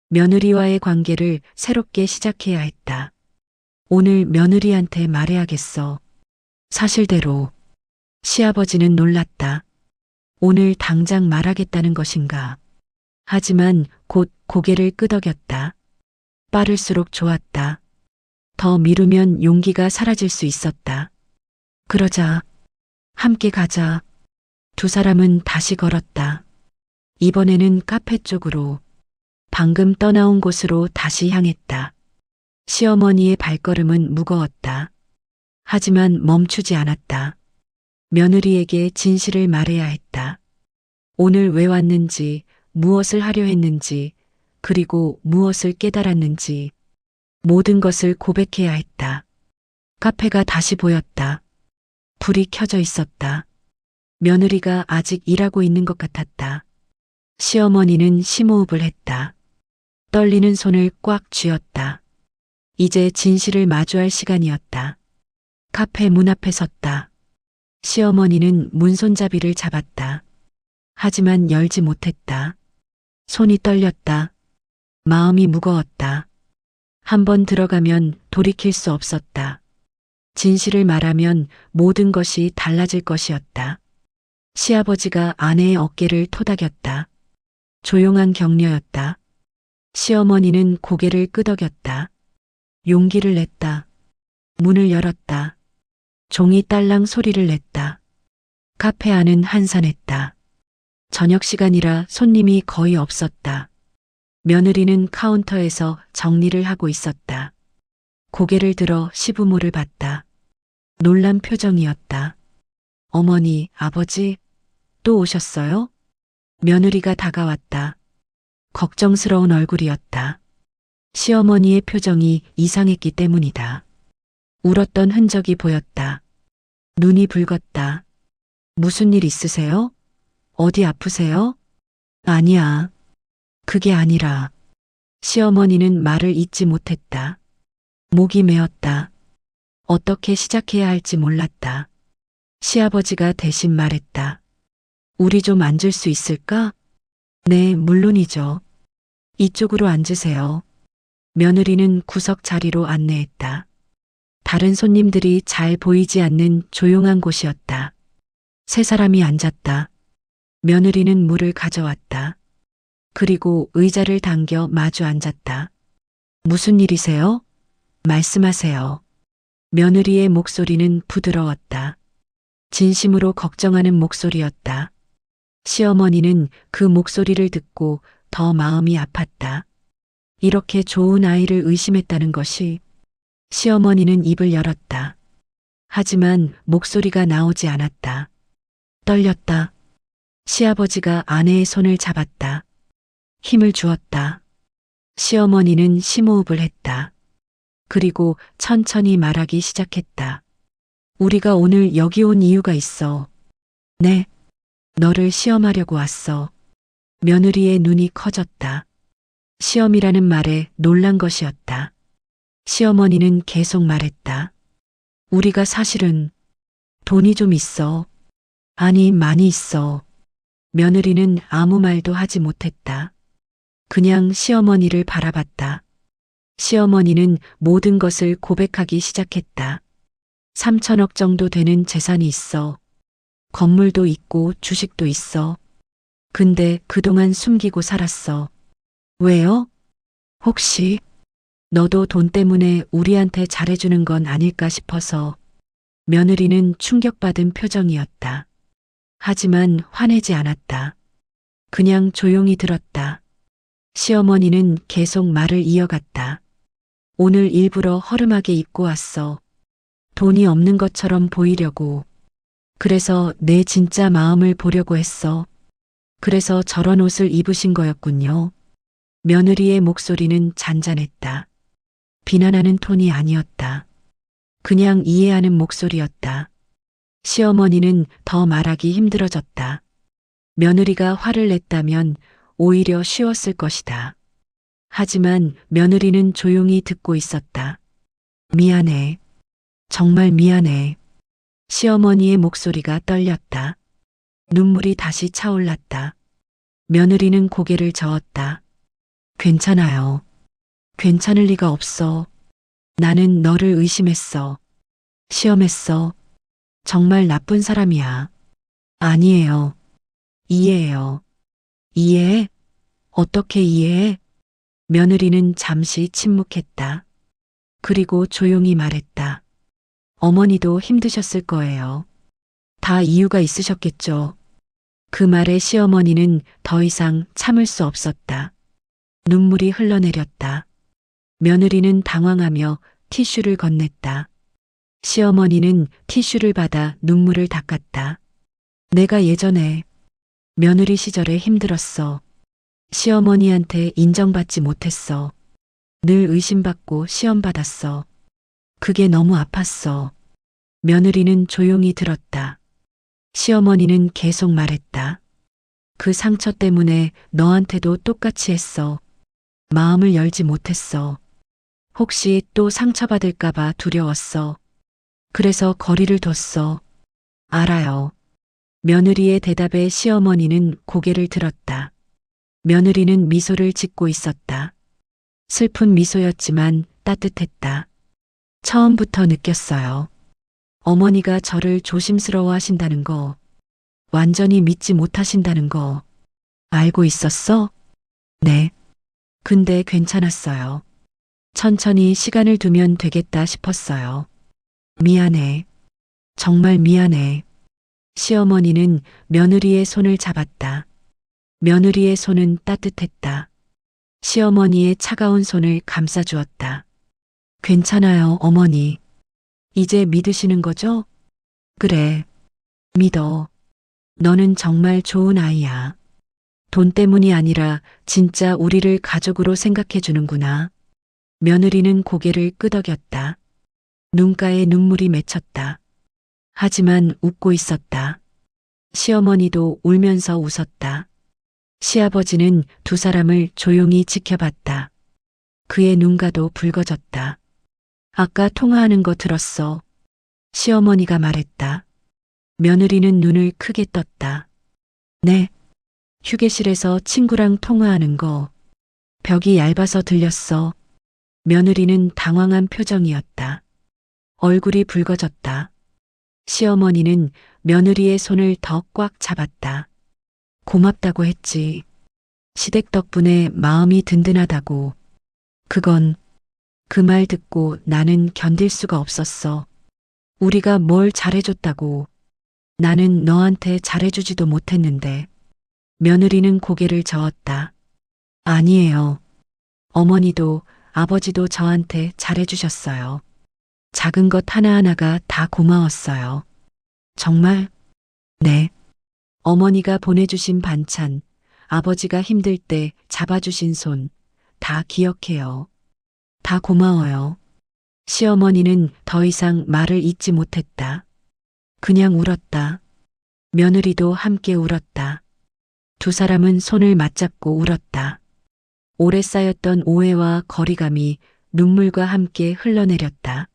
며느리와의 관계를 새롭게 시작해야 했다. 오늘 며느리한테 말해야겠어. 사실대로. 시아버지는 놀랐다. 오늘 당장 말하겠다는 것인가. 하지만 곧 고개를 끄덕였다. 빠를수록 좋았다. 더 미루면 용기가 사라질 수 있었다. 그러자. 함께 가자. 두 사람은 다시 걸었다. 이번에는 카페 쪽으로. 방금 떠나온 곳으로 다시 향했다. 시어머니의 발걸음은 무거웠다. 하지만 멈추지 않았다. 며느리에게 진실을 말해야 했다. 오늘 왜 왔는지, 무엇을 하려 했는지, 그리고 무엇을 깨달았는지, 모든 것을 고백해야 했다. 카페가 다시 보였다. 불이 켜져 있었다. 며느리가 아직 일하고 있는 것 같았다. 시어머니는 심호흡을 했다. 떨리는 손을 꽉 쥐었다. 이제 진실을 마주할 시간이었다. 카페 문 앞에 섰다. 시어머니는 문손잡이를 잡았다. 하지만 열지 못했다. 손이 떨렸다. 마음이 무거웠다. 한번 들어가면 돌이킬 수 없었다. 진실을 말하면 모든 것이 달라질 것이었다. 시아버지가 아내의 어깨를 토닥였다. 조용한 격려였다. 시어머니는 고개를 끄덕였다. 용기를 냈다. 문을 열었다. 종이 딸랑 소리를 냈다. 카페 안은 한산했다. 저녁 시간이라 손님이 거의 없었다. 며느리는 카운터에서 정리를 하고 있었다. 고개를 들어 시부모를 봤다. 놀란 표정이었다. 어머니, 아버지, 또 오셨어요? 며느리가 다가왔다. 걱정스러운 얼굴이었다. 시어머니의 표정이 이상했기 때문이다. 울었던 흔적이 보였다. 눈이 붉었다. 무슨 일 있으세요? 어디 아프세요? 아니야. 그게 아니라. 시어머니는 말을 잇지 못했다. 목이 메었다. 어떻게 시작해야 할지 몰랐다. 시아버지가 대신 말했다. 우리 좀 앉을 수 있을까? 네, 물론이죠. 이쪽으로 앉으세요. 며느리는 구석 자리로 안내했다. 다른 손님들이 잘 보이지 않는 조용한 곳이었다. 세 사람이 앉았다. 며느리는 물을 가져왔다. 그리고 의자를 당겨 마주 앉았다. 무슨 일이세요? 말씀하세요. 며느리의 목소리는 부드러웠다. 진심으로 걱정하는 목소리였다. 시어머니는 그 목소리를 듣고 더 마음이 아팠다. 이렇게 좋은 아이를 의심했다는 것이. 시어머니는 입을 열었다. 하지만 목소리가 나오지 않았다. 떨렸다. 시아버지가 아내의 손을 잡았다. 힘을 주었다. 시어머니는 심호흡을 했다. 그리고 천천히 말하기 시작했다. 우리가 오늘 여기 온 이유가 있어. 네, 너를 시험하려고 왔어. 며느리의 눈이 커졌다. 시험이라는 말에 놀란 것이었다. 시어머니는 계속 말했다. 우리가 사실은 돈이 좀 있어. 아니, 많이 있어. 며느리는 아무 말도 하지 못했다. 그냥 시어머니를 바라봤다. 시어머니는 모든 것을 고백하기 시작했다. 3천억 정도 되는 재산이 있어. 건물도 있고 주식도 있어. 근데 그동안 숨기고 살았어. 왜요? 혹시 너도 돈 때문에 우리한테 잘해주는 건 아닐까 싶어서. 며느리는 충격받은 표정이었다. 하지만 화내지 않았다. 그냥 조용히 들었다. 시어머니는 계속 말을 이어갔다. 오늘 일부러 허름하게 입고 왔어. 돈이 없는 것처럼 보이려고. 그래서 내 진짜 마음을 보려고 했어. 그래서 저런 옷을 입으신 거였군요. 며느리의 목소리는 잔잔했다. 비난하는 톤이 아니었다. 그냥 이해하는 목소리였다. 시어머니는 더 말하기 힘들어졌다. 며느리가 화를 냈다면 오히려 쉬웠을 것이다. 하지만 며느리는 조용히 듣고 있었다. 미안해. 정말 미안해. 시어머니의 목소리가 떨렸다. 눈물이 다시 차올랐다. 며느리는 고개를 저었다. 괜찮아요. 괜찮을 리가 없어. 나는 너를 의심했어. 시험했어. 정말 나쁜 사람이야. 아니에요. 이해해요. 이해해? 어떻게 이해해? 며느리는 잠시 침묵했다. 그리고 조용히 말했다. 어머니도 힘드셨을 거예요. 다 이유가 있으셨겠죠. 그 말에 시어머니는 더 이상 참을 수 없었다. 눈물이 흘러내렸다. 며느리는 당황하며 티슈를 건넸다. 시어머니는 티슈를 받아 눈물을 닦았다. 내가 예전에 며느리 시절에 힘들었어. 시어머니한테 인정받지 못했어. 늘 의심받고 시험받았어. 그게 너무 아팠어. 며느리는 조용히 들었다. 시어머니는 계속 말했다. 그 상처 때문에 너한테도 똑같이 했어. 마음을 열지 못했어. 혹시 또 상처받을까봐 두려웠어. 그래서 거리를 뒀어. 알아요. 며느리의 대답에 시어머니는 고개를 들었다. 며느리는 미소를 짓고 있었다. 슬픈 미소였지만 따뜻했다. 처음부터 느꼈어요. 어머니가 저를 조심스러워 하신다는 거, 완전히 믿지 못하신다는 거, 알고 있었어? 네. 근데 괜찮았어요. 천천히 시간을 두면 되겠다 싶었어요. 미안해. 정말 미안해. 시어머니는 며느리의 손을 잡았다. 며느리의 손은 따뜻했다. 시어머니의 차가운 손을 감싸주었다. 괜찮아요, 어머니. 이제 믿으시는 거죠? 그래. 믿어. 너는 정말 좋은 아이야. 돈 때문이 아니라 진짜 우리를 가족으로 생각해 주는구나. 며느리는 고개를 끄덕였다. 눈가에 눈물이 맺혔다. 하지만 웃고 있었다. 시어머니도 울면서 웃었다. 시아버지는 두 사람을 조용히 지켜봤다. 그의 눈가도 붉어졌다. 아까 통화하는 거 들었어. 시어머니가 말했다. 며느리는 눈을 크게 떴다. 네. 휴게실에서 친구랑 통화하는 거. 벽이 얇아서 들렸어. 며느리는 당황한 표정이었다. 얼굴이 붉어졌다. 시어머니는 며느리의 손을 더 꽉 잡았다. 고맙다고 했지. 시댁 덕분에 마음이 든든하다고. 그건 그 말 듣고 나는 견딜 수가 없었어. 우리가 뭘 잘해줬다고. 나는 너한테 잘해주지도 못했는데. 며느리는 고개를 저었다. 아니에요. 어머니도 아버지도 저한테 잘해주셨어요. 작은 것 하나하나가 다 고마웠어요. 정말? 네. 어머니가 보내주신 반찬, 아버지가 힘들 때 잡아주신 손, 다 기억해요. 다 고마워요. 시어머니는 더 이상 말을 잇지 못했다. 그냥 울었다. 며느리도 함께 울었다. 두 사람은 손을 맞잡고 울었다. 오래 쌓였던 오해와 거리감이 눈물과 함께 흘러내렸다.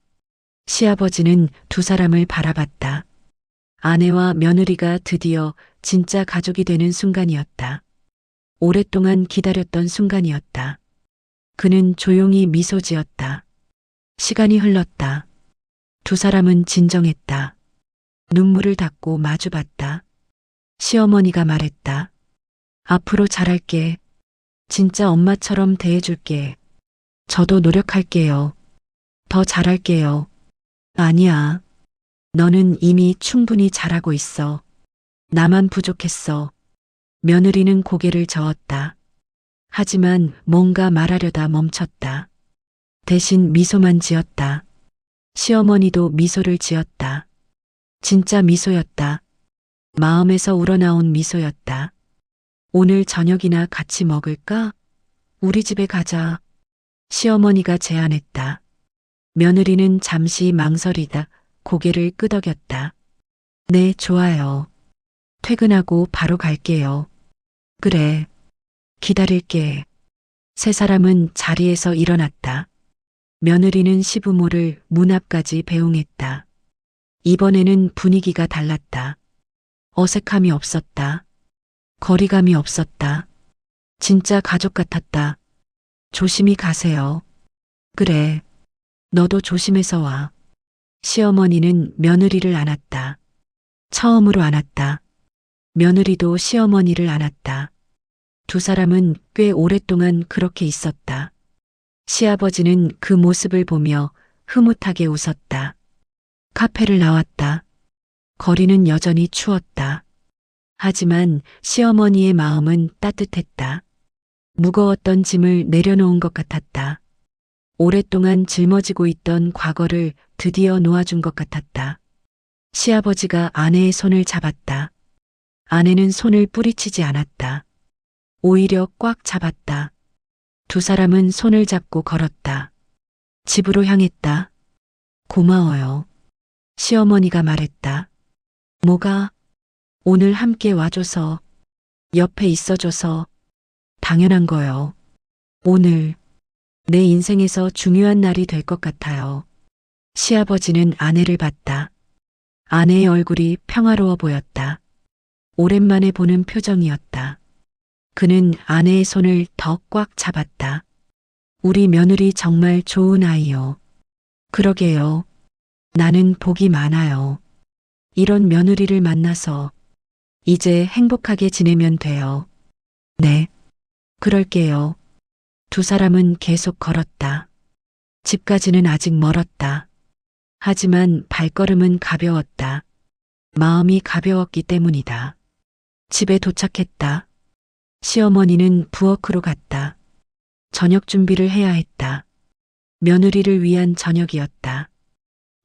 시아버지는 두 사람을 바라봤다. 아내와 며느리가 드디어 진짜 가족이 되는 순간이었다. 오랫동안 기다렸던 순간이었다. 그는 조용히 미소 지었다. 시간이 흘렀다. 두 사람은 진정했다. 눈물을 닦고 마주봤다. 시어머니가 말했다. 앞으로 잘할게. 진짜 엄마처럼 대해줄게. 저도 노력할게요. 더 잘할게요. 아니야. 너는 이미 충분히 잘하고 있어. 나만 부족했어. 며느리는 고개를 저었다. 하지만 뭔가 말하려다 멈췄다. 대신 미소만 지었다. 시어머니도 미소를 지었다. 진짜 미소였다. 마음에서 우러나온 미소였다. 오늘 저녁이나 같이 먹을까? 우리 집에 가자. 시어머니가 제안했다. 며느리는 잠시 망설이다 고개를 끄덕였다. 네, 좋아요. 퇴근하고 바로 갈게요. 그래. 기다릴게. 세 사람은 자리에서 일어났다. 며느리는 시부모를 문 앞까지 배웅했다. 이번에는 분위기가 달랐다. 어색함이 없었다. 거리감이 없었다. 진짜 가족 같았다. 조심히 가세요. 그래. 너도 조심해서 와. 시어머니는 며느리를 안았다. 처음으로 안았다. 며느리도 시어머니를 안았다. 두 사람은 꽤 오랫동안 그렇게 있었다. 시아버지는 그 모습을 보며 흐뭇하게 웃었다. 카페를 나왔다. 거리는 여전히 추웠다. 하지만 시어머니의 마음은 따뜻했다. 무거웠던 짐을 내려놓은 것 같았다. 오랫동안 짊어지고 있던 과거를 드디어 놓아준 것 같았다. 시아버지가 아내의 손을 잡았다. 아내는 손을 뿌리치지 않았다. 오히려 꽉 잡았다. 두 사람은 손을 잡고 걸었다. 집으로 향했다. 고마워요. 시어머니가 말했다. 뭐가? 오늘 함께 와줘서, 옆에 있어줘서, 당연한 거요. 오늘 내 인생에서 중요한 날이 될 것 같아요. 시아버지는 아내를 봤다. 아내의 얼굴이 평화로워 보였다. 오랜만에 보는 표정이었다. 그는 아내의 손을 더 꽉 잡았다. 우리 며느리 정말 좋은 아이요. 그러게요. 나는 복이 많아요. 이런 며느리를 만나서 이제 행복하게 지내면 돼요. 네. 그럴게요. 두 사람은 계속 걸었다. 집까지는 아직 멀었다. 하지만 발걸음은 가벼웠다. 마음이 가벼웠기 때문이다. 집에 도착했다. 시어머니는 부엌으로 갔다. 저녁 준비를 해야 했다. 며느리를 위한 저녁이었다.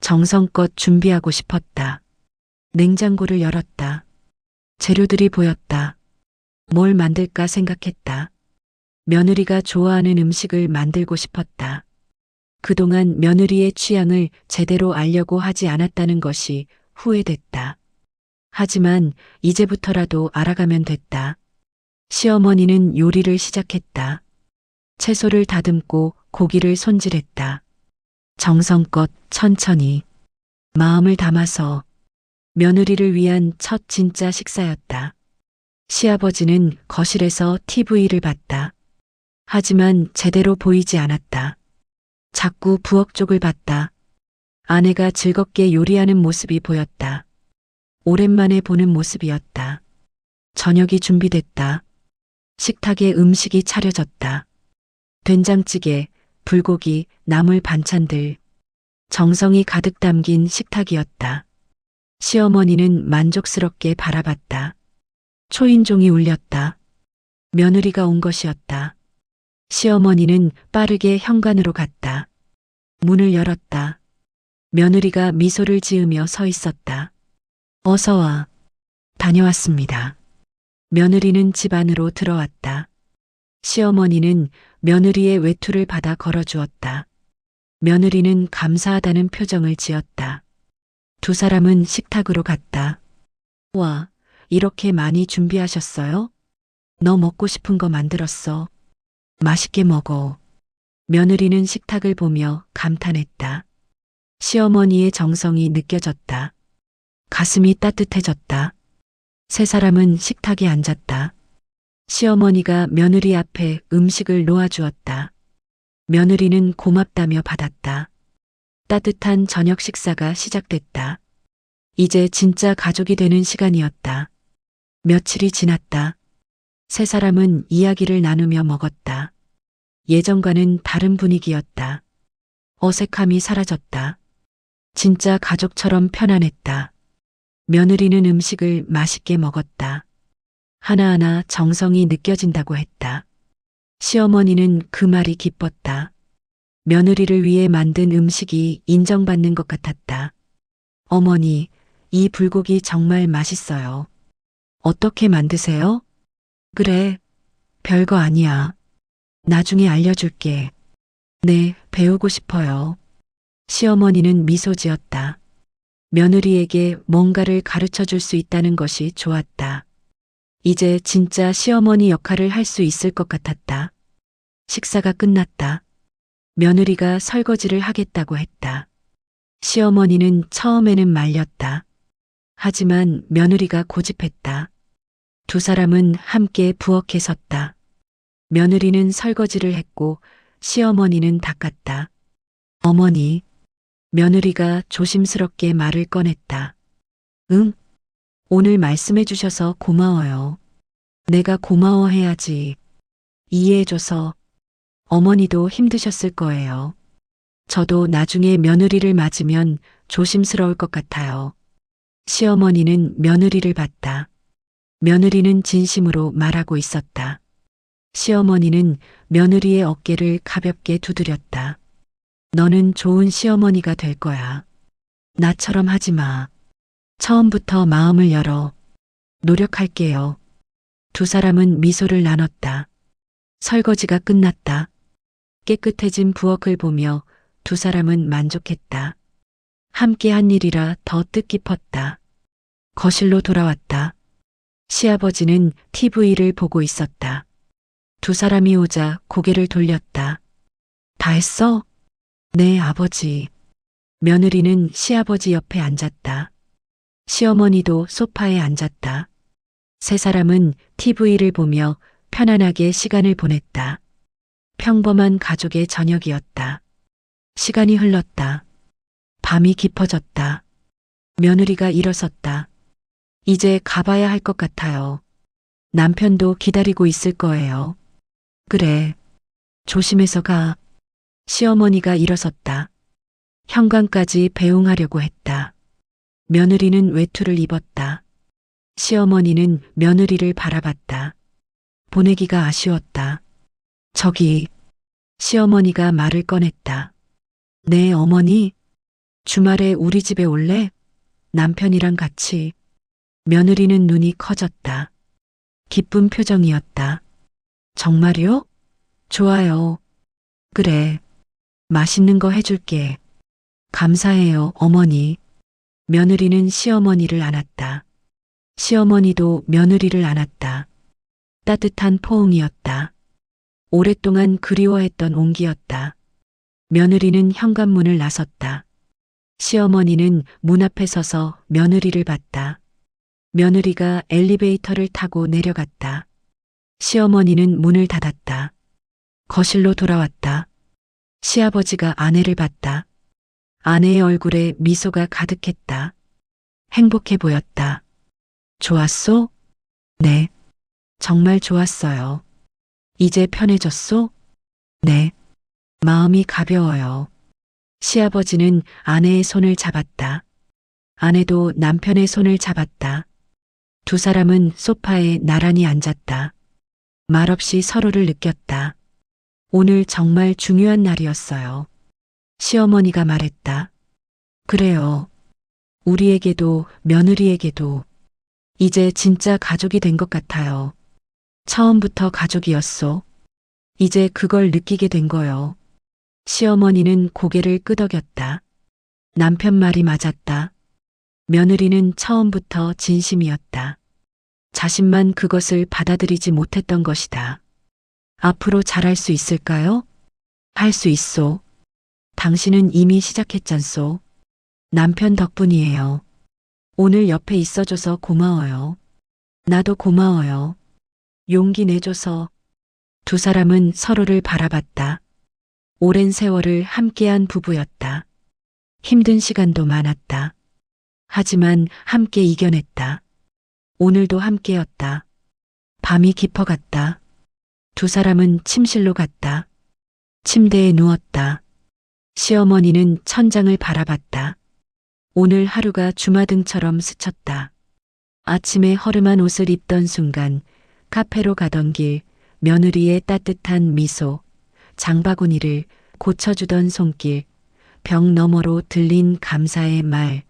정성껏 준비하고 싶었다. 냉장고를 열었다. 재료들이 보였다. 뭘 만들까 생각했다. 며느리가 좋아하는 음식을 만들고 싶었다. 그동안 며느리의 취향을 제대로 알려고 하지 않았다는 것이 후회됐다. 하지만 이제부터라도 알아가면 됐다. 시어머니는 요리를 시작했다. 채소를 다듬고 고기를 손질했다. 정성껏 천천히 마음을 담아서 며느리를 위한 첫 진짜 식사였다. 시아버지는 거실에서 TV를 봤다. 하지만 제대로 보이지 않았다. 자꾸 부엌 쪽을 봤다. 아내가 즐겁게 요리하는 모습이 보였다. 오랜만에 보는 모습이었다. 저녁이 준비됐다. 식탁에 음식이 차려졌다. 된장찌개, 불고기, 나물 반찬들. 정성이 가득 담긴 식탁이었다. 시어머니는 만족스럽게 바라봤다. 초인종이 울렸다. 며느리가 온 것이었다. 시어머니는 빠르게 현관으로 갔다. 문을 열었다. 며느리가 미소를 지으며 서 있었다. 어서 와. 다녀왔습니다. 며느리는 집 안으로 들어왔다. 시어머니는 며느리의 외투를 받아 걸어주었다. 며느리는 감사하다는 표정을 지었다. 두 사람은 식탁으로 갔다. 와, 이렇게 많이 준비하셨어요? 너 먹고 싶은 거 만들었어. 맛있게 먹어. 며느리는 식탁을 보며 감탄했다. 시어머니의 정성이 느껴졌다. 가슴이 따뜻해졌다. 세 사람은 식탁에 앉았다. 시어머니가 며느리 앞에 음식을 놓아주었다. 며느리는 고맙다며 받았다. 따뜻한 저녁 식사가 시작됐다. 이제 진짜 가족이 되는 시간이었다. 며칠이 지났다. 세 사람은 이야기를 나누며 먹었다. 예전과는 다른 분위기였다. 어색함이 사라졌다. 진짜 가족처럼 편안했다. 며느리는 음식을 맛있게 먹었다. 하나하나 정성이 느껴진다고 했다. 시어머니는 그 말이 기뻤다. 며느리를 위해 만든 음식이 인정받는 것 같았다. 어머니, 이 불고기 정말 맛있어요. 어떻게 만드세요? 그래, 별거 아니야. 나중에 알려줄게. 네, 배우고 싶어요. 시어머니는 미소 지었다. 며느리에게 뭔가를 가르쳐 줄 수 있다는 것이 좋았다. 이제 진짜 시어머니 역할을 할 수 있을 것 같았다. 식사가 끝났다. 며느리가 설거지를 하겠다고 했다. 시어머니는 처음에는 말렸다. 하지만 며느리가 고집했다. 두 사람은 함께 부엌에 섰다. 며느리는 설거지를 했고 시어머니는 닦았다. 어머니, 며느리가 조심스럽게 말을 꺼냈다. 응, 오늘 말씀해 주셔서 고마워요. 내가 고마워해야지. 이해해줘서. 어머니도 힘드셨을 거예요. 저도 나중에 며느리를 맞으면 조심스러울 것 같아요. 시어머니는 며느리를 봤다. 며느리는 진심으로 말하고 있었다. 시어머니는 며느리의 어깨를 가볍게 두드렸다. 너는 좋은 시어머니가 될 거야. 나처럼 하지 마. 처음부터 마음을 열어. 노력할게요. 두 사람은 미소를 나눴다. 설거지가 끝났다. 깨끗해진 부엌을 보며 두 사람은 만족했다. 함께 한 일이라 더 뜻깊었다. 거실로 돌아왔다. 시아버지는 TV를 보고 있었다. 두 사람이 오자 고개를 돌렸다. 다 했어? 네, 아버지. 며느리는 시아버지 옆에 앉았다. 시어머니도 소파에 앉았다. 세 사람은 TV를 보며 편안하게 시간을 보냈다. 평범한 가족의 저녁이었다. 시간이 흘렀다. 밤이 깊어졌다. 며느리가 일어섰다. 이제 가봐야 할 것 같아요. 남편도 기다리고 있을 거예요. 그래. 조심해서 가. 시어머니가 일어섰다. 현관까지 배웅하려고 했다. 며느리는 외투를 입었다. 시어머니는 며느리를 바라봤다. 보내기가 아쉬웠다. 저기, 시어머니가 말을 꺼냈다. 네, 어머니. 주말에 우리 집에 올래? 남편이랑 같이. 며느리는 눈이 커졌다. 기쁜 표정이었다. 정말요? 좋아요. 그래. 맛있는 거 해줄게. 감사해요, 어머니. 며느리는 시어머니를 안았다. 시어머니도 며느리를 안았다. 따뜻한 포옹이었다. 오랫동안 그리워했던 온기였다. 며느리는 현관문을 나섰다. 시어머니는 문 앞에 서서 며느리를 봤다. 며느리가 엘리베이터를 타고 내려갔다. 시어머니는 문을 닫았다. 거실로 돌아왔다. 시아버지가 아내를 봤다. 아내의 얼굴에 미소가 가득했다. 행복해 보였다. 좋았소? 네. 정말 좋았어요. 이제 편해졌소? 네. 마음이 가벼워요. 시아버지는 아내의 손을 잡았다. 아내도 남편의 손을 잡았다. 두 사람은 소파에 나란히 앉았다. 말없이 서로를 느꼈다. 오늘 정말 중요한 날이었어요. 시어머니가 말했다. 그래요. 우리에게도 며느리에게도 이제 진짜 가족이 된 것 같아요. 처음부터 가족이었소. 이제 그걸 느끼게 된 거요. 시어머니는 고개를 끄덕였다. 남편 말이 맞았다. 며느리는 처음부터 진심이었다. 자신만 그것을 받아들이지 못했던 것이다. 앞으로 잘할 수 있을까요? 할 수 있소. 당신은 이미 시작했잖소. 남편 덕분이에요. 오늘 옆에 있어줘서 고마워요. 나도 고마워요. 용기 내줘서. 두 사람은 서로를 바라봤다. 오랜 세월을 함께한 부부였다. 힘든 시간도 많았다. 하지만 함께 이겨냈다. 오늘도 함께였다. 밤이 깊어갔다. 두 사람은 침실로 갔다. 침대에 누웠다. 시어머니는 천장을 바라봤다. 오늘 하루가 주마등처럼 스쳤다. 아침에 허름한 옷을 입던 순간 카페로 가던 길, 며느리의 따뜻한 미소, 장바구니를 고쳐주던 손길, 벽 너머로 들린 감사의 말,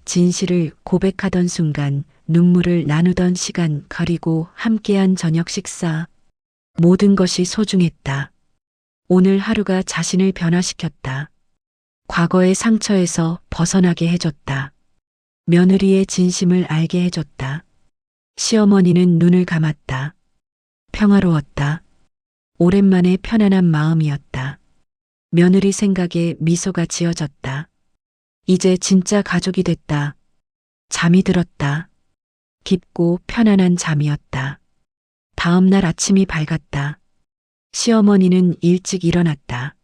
진실을 고백하던 순간 눈물을 나누던 시간, 그리고 함께한 저녁 식사. 모든 것이 소중했다. 오늘 하루가 자신을 변화시켰다. 과거의 상처에서 벗어나게 해줬다. 며느리의 진심을 알게 해줬다. 시어머니는 눈을 감았다. 평화로웠다. 오랜만에 편안한 마음이었다. 며느리 생각에 미소가 지어졌다. 이제 진짜 가족이 됐다. 잠이 들었다. 깊고 편안한 잠이었다. 다음 날 아침이 밝았다. 시어머니는 일찍 일어났다.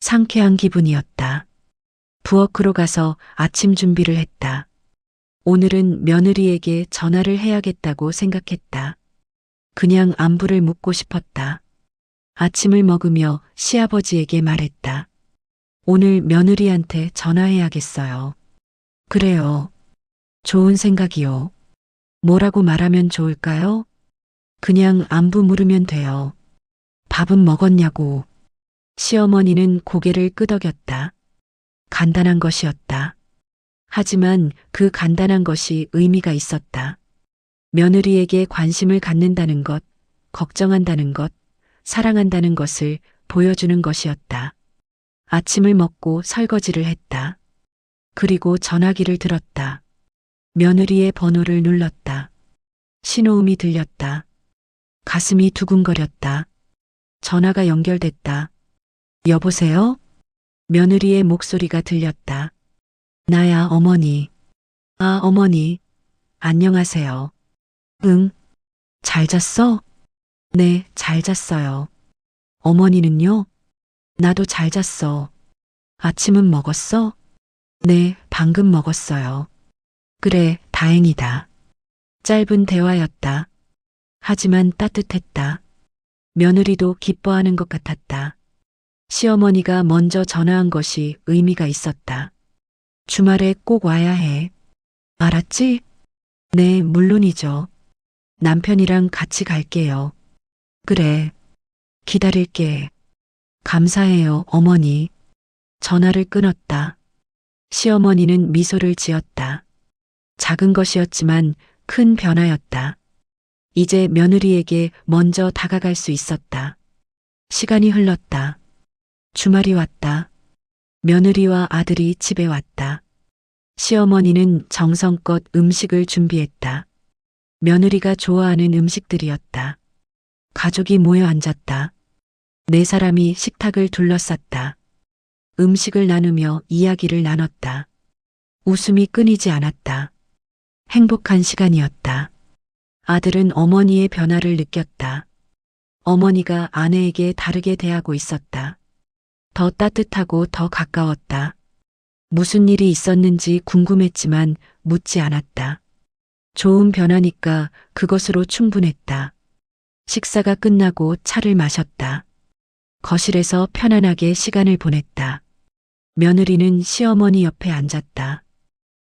상쾌한 기분이었다. 부엌으로 가서 아침 준비를 했다. 오늘은 며느리에게 전화를 해야겠다고 생각했다. 그냥 안부를 묻고 싶었다. 아침을 먹으며 시아버지에게 말했다. 오늘 며느리한테 전화해야겠어요. 그래요. 좋은 생각이요. 뭐라고 말하면 좋을까요? 그냥 안부 물으면 돼요. 밥은 먹었냐고. 시어머니는 고개를 끄덕였다. 간단한 것이었다. 하지만 그 간단한 것이 의미가 있었다. 며느리에게 관심을 갖는다는 것, 걱정한다는 것, 사랑한다는 것을 보여주는 것이었다. 아침을 먹고 설거지를 했다. 그리고 전화기를 들었다. 며느리의 번호를 눌렀다. 신호음이 들렸다. 가슴이 두근거렸다. 전화가 연결됐다. 여보세요? 며느리의 목소리가 들렸다. 나야, 어머니. 아, 어머니. 안녕하세요. 응. 잘 잤어? 네, 잘 잤어요. 어머니는요? 나도 잘 잤어. 아침은 먹었어? 네, 방금 먹었어요. 그래, 다행이다. 짧은 대화였다. 하지만 따뜻했다. 며느리도 기뻐하는 것 같았다. 시어머니가 먼저 전화한 것이 의미가 있었다. 주말에 꼭 와야 해. 알았지? 네, 물론이죠. 남편이랑 같이 갈게요. 그래. 기다릴게. 감사해요, 어머니. 전화를 끊었다. 시어머니는 미소를 지었다. 작은 것이었지만 큰 변화였다. 이제 며느리에게 먼저 다가갈 수 있었다. 시간이 흘렀다. 주말이 왔다. 며느리와 아들이 집에 왔다. 시어머니는 정성껏 음식을 준비했다. 며느리가 좋아하는 음식들이었다. 가족이 모여 앉았다. 네 사람이 식탁을 둘러쌌다. 음식을 나누며 이야기를 나눴다. 웃음이 끊이지 않았다. 행복한 시간이었다. 아들은 어머니의 변화를 느꼈다. 어머니가 아내에게 다르게 대하고 있었다. 더 따뜻하고 더 가까웠다. 무슨 일이 있었는지 궁금했지만 묻지 않았다. 좋은 변화니까 그것으로 충분했다. 식사가 끝나고 차를 마셨다. 거실에서 편안하게 시간을 보냈다. 며느리는 시어머니 옆에 앉았다.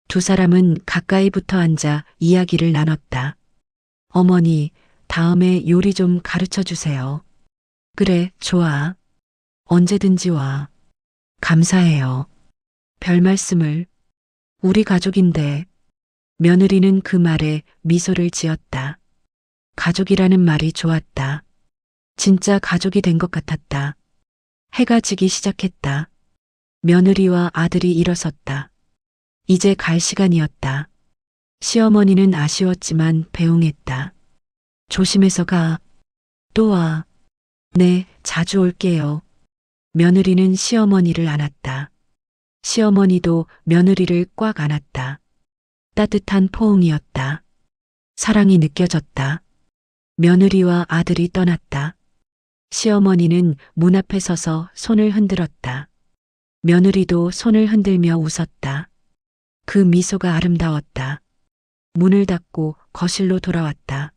두 사람은 가까이 붙어 앉아 이야기를 나눴다. 어머니, 다음에 요리 좀 가르쳐 주세요. 그래, 좋아. 언제든지 와. 감사해요. 별 말씀을. 우리 가족인데. 며느리는 그 말에 미소를 지었다. 가족이라는 말이 좋았다. 진짜 가족이 된 것 같았다. 해가 지기 시작했다. 며느리와 아들이 일어섰다. 이제 갈 시간이었다. 시어머니는 아쉬웠지만 배웅했다. 조심해서 가. 또 와. 네, 자주 올게요. 며느리는 시어머니를 안았다. 시어머니도 며느리를 꽉 안았다. 따뜻한 포옹이었다. 사랑이 느껴졌다. 며느리와 아들이 떠났다. 시어머니는 문 앞에 서서 손을 흔들었다. 며느리도 손을 흔들며 웃었다. 그 미소가 아름다웠다. 문을 닫고 거실로 돌아왔다.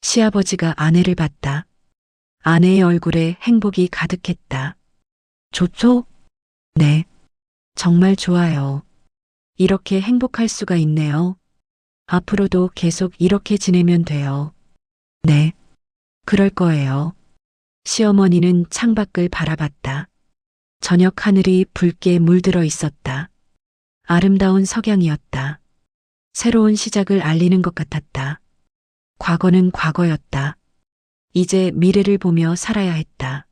시아버지가 아내를 봤다. 아내의 얼굴에 행복이 가득했다. 좋죠? 네. 정말 좋아요. 이렇게 행복할 수가 있네요. 앞으로도 계속 이렇게 지내면 돼요. 네. 그럴 거예요. 시어머니는 창밖을 바라봤다. 저녁 하늘이 붉게 물들어 있었다. 아름다운 석양이었다. 새로운 시작을 알리는 것 같았다. 과거는 과거였다. 이제 미래를 보며 살아야 했다.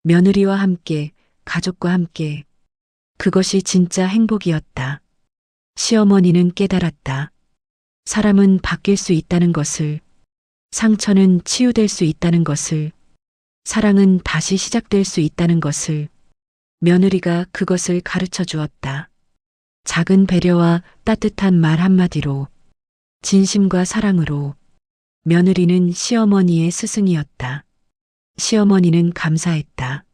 며느리와 함께, 가족과 함께. 그것이 진짜 행복이었다. 시어머니는 깨달았다. 사람은 바뀔 수 있다는 것을, 상처는 치유될 수 있다는 것을, 사랑은 다시 시작될 수 있다는 것을. 며느리가 그것을 가르쳐 주었다. 작은 배려와 따뜻한 말 한마디로, 진심과 사랑으로. 며느리는 시어머니의 스승이었다. 시어머니는 감사했다.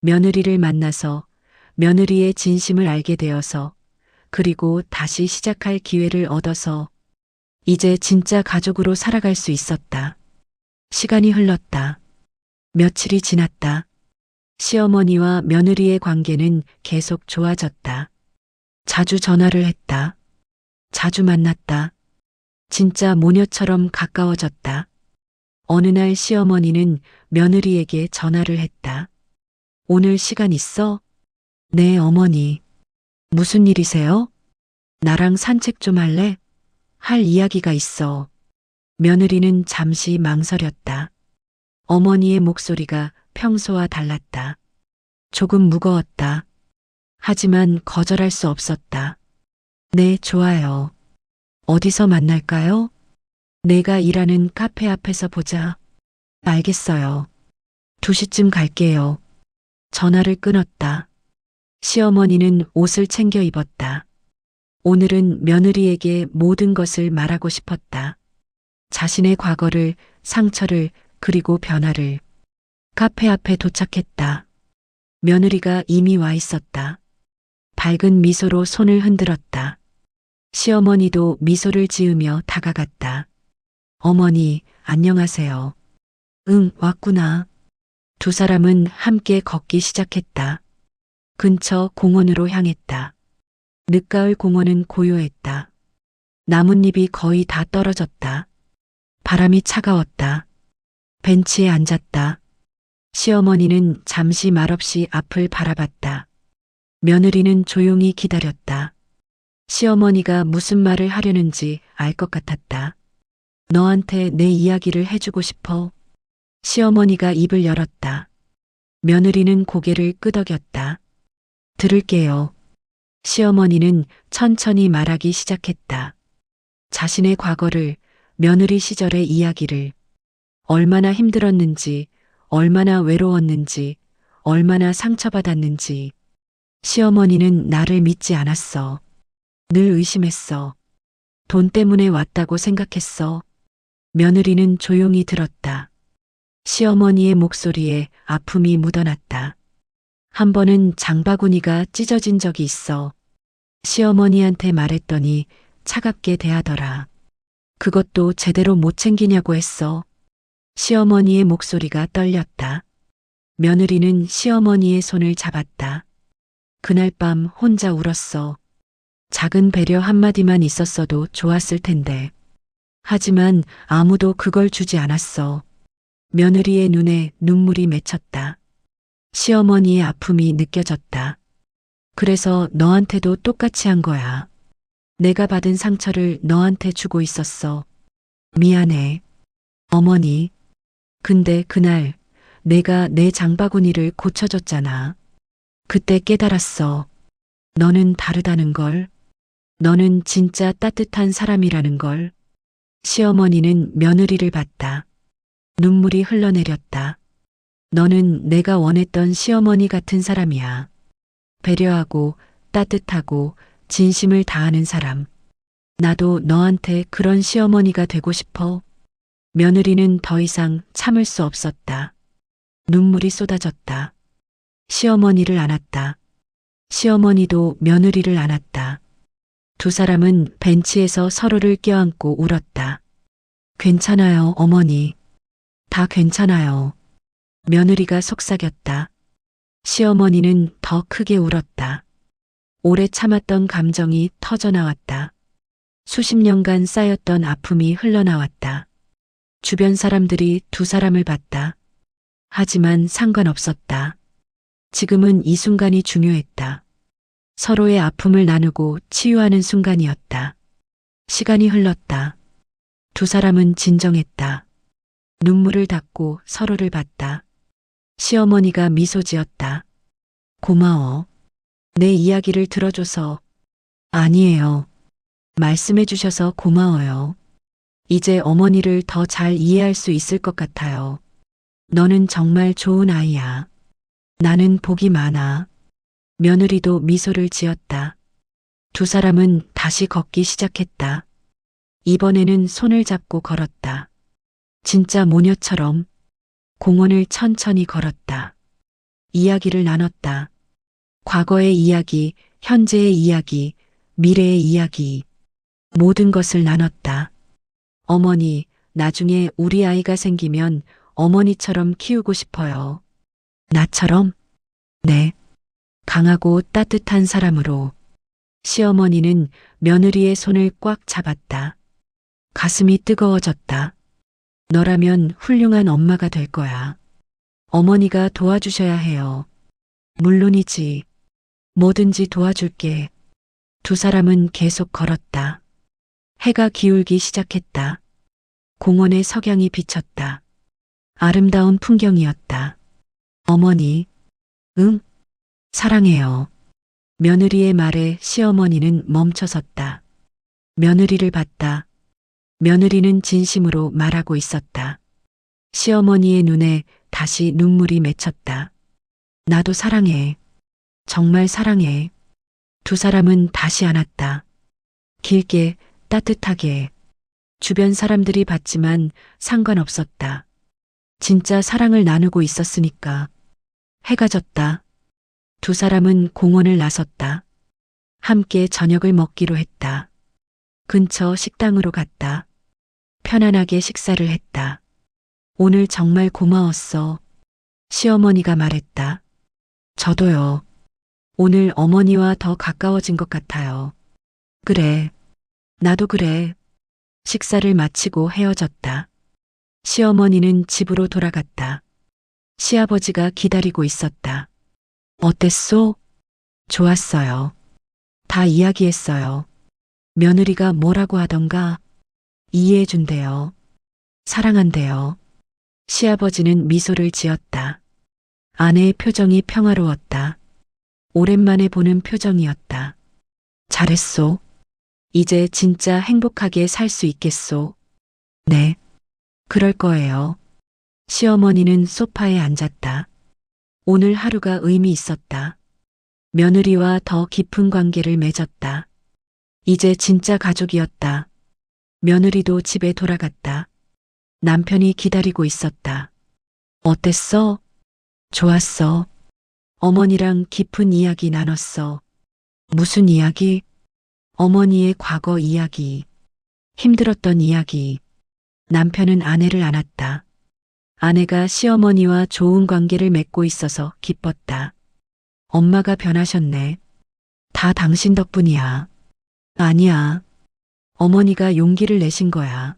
며느리를 만나서, 며느리의 진심을 알게 되어서, 그리고 다시 시작할 기회를 얻어서, 이제 진짜 가족으로 살아갈 수 있었다. 시간이 흘렀다. 며칠이 지났다. 시어머니와 며느리의 관계는 계속 좋아졌다. 자주 전화를 했다. 자주 만났다. 진짜 모녀처럼 가까워졌다. 어느 날 시어머니는 며느리에게 전화를 했다. 오늘 시간 있어? 네, 어머니. 무슨 일이세요? 나랑 산책 좀 할래? 할 이야기가 있어. 며느리는 잠시 망설였다. 어머니의 목소리가 평소와 달랐다. 조금 무거웠다. 하지만 거절할 수 없었다. 네, 좋아요. 어디서 만날까요? 내가 일하는 카페 앞에서 보자. 알겠어요. 2시쯤 갈게요. 전화를 끊었다. 시어머니는 옷을 챙겨 입었다. 오늘은 며느리에게 모든 것을 말하고 싶었다. 자신의 과거를, 상처를, 그리고 변화를. 카페 앞에 도착했다. 며느리가 이미 와 있었다. 밝은 미소로 손을 흔들었다. 시어머니도 미소를 지으며 다가갔다. 어머니, 안녕하세요. 응, 왔구나. 두 사람은 함께 걷기 시작했다. 근처 공원으로 향했다. 늦가을 공원은 고요했다. 나뭇잎이 거의 다 떨어졌다. 바람이 차가웠다. 벤치에 앉았다. 시어머니는 잠시 말없이 앞을 바라봤다. 며느리는 조용히 기다렸다. 시어머니가 무슨 말을 하려는지 알 것 같았다. 너한테 내 이야기를 해주고 싶어. 시어머니가 입을 열었다. 며느리는 고개를 끄덕였다. 들을게요. 시어머니는 천천히 말하기 시작했다. 자신의 과거를, 며느리 시절의 이야기를, 얼마나 힘들었는지, 얼마나 외로웠는지, 얼마나 상처받았는지. 시어머니는 나를 믿지 않았어. 늘 의심했어. 돈 때문에 왔다고 생각했어. 며느리는 조용히 들었다. 시어머니의 목소리에 아픔이 묻어났다. 한 번은 장바구니가 찢어진 적이 있어. 시어머니한테 말했더니 차갑게 대하더라. 그것도 제대로 못 챙기냐고 했어. 시어머니의 목소리가 떨렸다. 며느리는 시어머니의 손을 잡았다. 그날 밤 혼자 울었어. 작은 배려 한마디만 있었어도 좋았을 텐데. 하지만 아무도 그걸 주지 않았어. 며느리의 눈에 눈물이 맺혔다. 시어머니의 아픔이 느껴졌다. 그래서 너한테도 똑같이 한 거야. 내가 받은 상처를 너한테 주고 있었어. 미안해. 어머니. 근데 그날 내가 내 장바구니를 고쳐줬잖아. 그때 깨달았어. 너는 다르다는 걸. 너는 진짜 따뜻한 사람이라는 걸. 시어머니는 며느리를 봤다. 눈물이 흘러내렸다. 너는 내가 원했던 시어머니 같은 사람이야. 배려하고 따뜻하고 진심을 다하는 사람. 나도 너한테 그런 시어머니가 되고 싶어. 며느리는 더 이상 참을 수 없었다. 눈물이 쏟아졌다. 시어머니를 안았다. 시어머니도 며느리를 안았다. 두 사람은 벤치에서 서로를 껴안고 울었다. 괜찮아요, 어머니. 다 괜찮아요. 며느리가 속삭였다. 시어머니는 더 크게 울었다. 오래 참았던 감정이 터져나왔다. 수십 년간 쌓였던 아픔이 흘러나왔다. 주변 사람들이 두 사람을 봤다. 하지만 상관없었다. 지금은 이 순간이 중요했다. 서로의 아픔을 나누고 치유하는 순간이었다. 시간이 흘렀다. 두 사람은 진정했다. 눈물을 닦고 서로를 봤다. 시어머니가 미소 지었다. 고마워. 내 이야기를 들어줘서. 아니에요. 말씀해 주셔서 고마워요. 이제 어머니를 더 잘 이해할 수 있을 것 같아요. 너는 정말 좋은 아이야. 나는 복이 많아. 며느리도 미소를 지었다. 두 사람은 다시 걷기 시작했다. 이번에는 손을 잡고 걸었다. 진짜 모녀처럼 공원을 천천히 걸었다. 이야기를 나눴다. 과거의 이야기, 현재의 이야기, 미래의 이야기. 모든 것을 나눴다. 어머니, 나중에 우리 아이가 생기면 어머니처럼 키우고 싶어요. 나처럼? 네. 강하고 따뜻한 사람으로. 시어머니는 며느리의 손을 꽉 잡았다. 가슴이 뜨거워졌다. 너라면 훌륭한 엄마가 될 거야. 어머니가 도와주셔야 해요. 물론이지. 뭐든지 도와줄게. 두 사람은 계속 걸었다. 해가 기울기 시작했다. 공원의 석양이 비쳤다. 아름다운 풍경이었다. 어머니, 응? 사랑해요. 며느리의 말에 시어머니는 멈춰섰다. 며느리를 봤다. 며느리는 진심으로 말하고 있었다. 시어머니의 눈에 다시 눈물이 맺혔다. 나도 사랑해. 정말 사랑해. 두 사람은 다시 안았다. 길게, 따뜻하게. 주변 사람들이 봤지만 상관없었다. 진짜 사랑을 나누고 있었으니까. 해가 졌다. 두 사람은 공원을 나섰다. 함께 저녁을 먹기로 했다. 근처 식당으로 갔다. 편안하게 식사를 했다. 오늘 정말 고마웠어. 시어머니가 말했다. 저도요. 오늘 어머니와 더 가까워진 것 같아요. 그래. 나도 그래. 식사를 마치고 헤어졌다. 시어머니는 집으로 돌아갔다. 시아버지가 기다리고 있었다. 어땠소? 좋았어요. 다 이야기했어요. 며느리가 뭐라고 하던가 이해해준대요. 사랑한대요. 시아버지는 미소를 지었다. 아내의 표정이 평화로웠다. 오랜만에 보는 표정이었다. 잘했소. 이제 진짜 행복하게 살 수 있겠소. 네. 그럴 거예요. 시어머니는 소파에 앉았다. 오늘 하루가 의미 있었다. 며느리와 더 깊은 관계를 맺었다. 이제 진짜 가족이었다. 며느리도 집에 돌아갔다. 남편이 기다리고 있었다. 어땠어? 좋았어. 어머니랑 깊은 이야기 나눴어. 무슨 이야기? 어머니의 과거 이야기. 힘들었던 이야기. 남편은 아내를 안았다. 아내가 시어머니와 좋은 관계를 맺고 있어서 기뻤다. 엄마가 변하셨네. 다 당신 덕분이야. 아니야. 어머니가 용기를 내신 거야.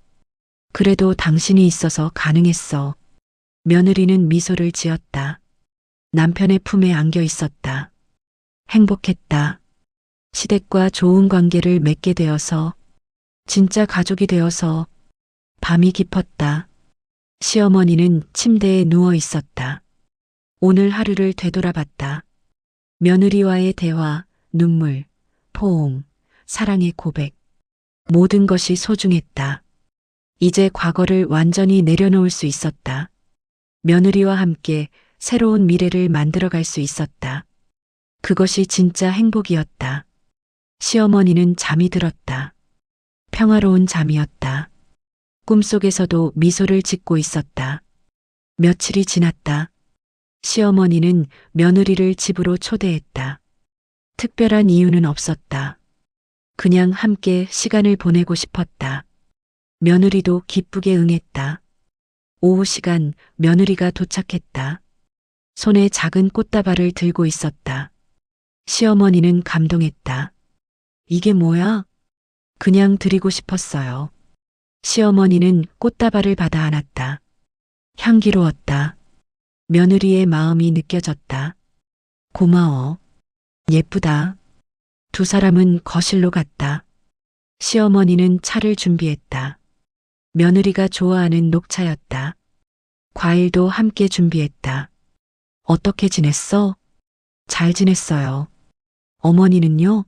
그래도 당신이 있어서 가능했어. 며느리는 미소를 지었다. 남편의 품에 안겨 있었다. 행복했다. 시댁과 좋은 관계를 맺게 되어서, 진짜 가족이 되어서 밤이 깊었다. 시어머니는 침대에 누워 있었다. 오늘 하루를 되돌아봤다. 며느리와의 대화, 눈물, 포옹, 사랑의 고백. 모든 것이 소중했다. 이제 과거를 완전히 내려놓을 수 있었다. 며느리와 함께 새로운 미래를 만들어갈 수 있었다. 그것이 진짜 행복이었다. 시어머니는 잠이 들었다. 평화로운 잠이었다. 꿈속에서도 미소를 짓고 있었다. 며칠이 지났다. 시어머니는 며느리를 집으로 초대했다. 특별한 이유는 없었다. 그냥 함께 시간을 보내고 싶었다. 며느리도 기쁘게 응했다. 오후 시간 며느리가 도착했다. 손에 작은 꽃다발을 들고 있었다. 시어머니는 감동했다. 이게 뭐야? 그냥 드리고 싶었어요. 시어머니는 꽃다발을 받아 안았다. 향기로웠다. 며느리의 마음이 느껴졌다. 고마워. 예쁘다. 두 사람은 거실로 갔다. 시어머니는 차를 준비했다. 며느리가 좋아하는 녹차였다. 과일도 함께 준비했다. 어떻게 지냈어? 잘 지냈어요. 어머니는요?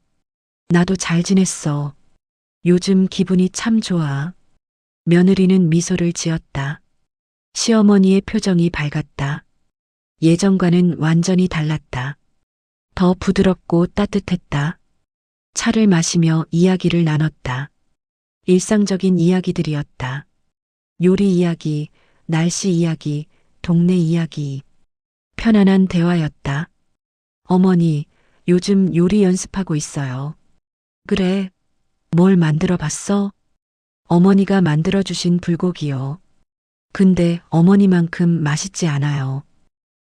나도 잘 지냈어. 요즘 기분이 참 좋아. 며느리는 미소를 지었다. 시어머니의 표정이 밝았다. 예전과는 완전히 달랐다. 더 부드럽고 따뜻했다. 차를 마시며 이야기를 나눴다. 일상적인 이야기들이었다. 요리 이야기, 날씨 이야기, 동네 이야기. 편안한 대화였다. 어머니, 요즘 요리 연습하고 있어요. 그래, 뭘 만들어 봤어? 어머니가 만들어주신 불고기요. 근데 어머니만큼 맛있지 않아요.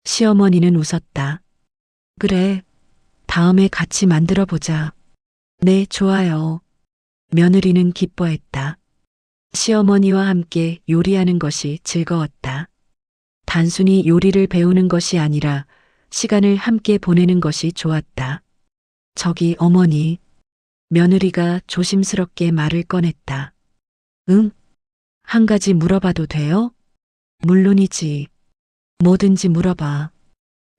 시어머니는 웃었다. 그래, 다음에 같이 만들어 보자. 네, 좋아요. 며느리는 기뻐했다. 시어머니와 함께 요리하는 것이 즐거웠다. 단순히 요리를 배우는 것이 아니라 시간을 함께 보내는 것이 좋았다. 저기 어머니. 며느리가 조심스럽게 말을 꺼냈다. 응? 한 가지 물어봐도 돼요? 물론이지. 뭐든지 물어봐.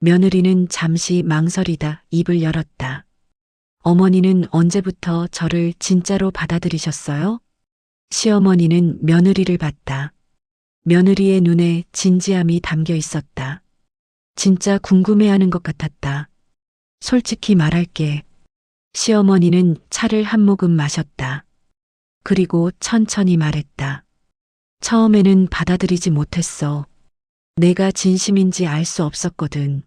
며느리는 잠시 망설이다 입을 열었다. 어머니는 언제부터 저를 진짜로 받아들이셨어요? 시어머니는 며느리를 봤다. 며느리의 눈에 진지함이 담겨 있었다. 진짜 궁금해하는 것 같았다. 솔직히 말할게. 시어머니는 차를 한 모금 마셨다. 그리고 천천히 말했다. 처음에는 받아들이지 못했어. 내가 진심인지 알 수 없었거든.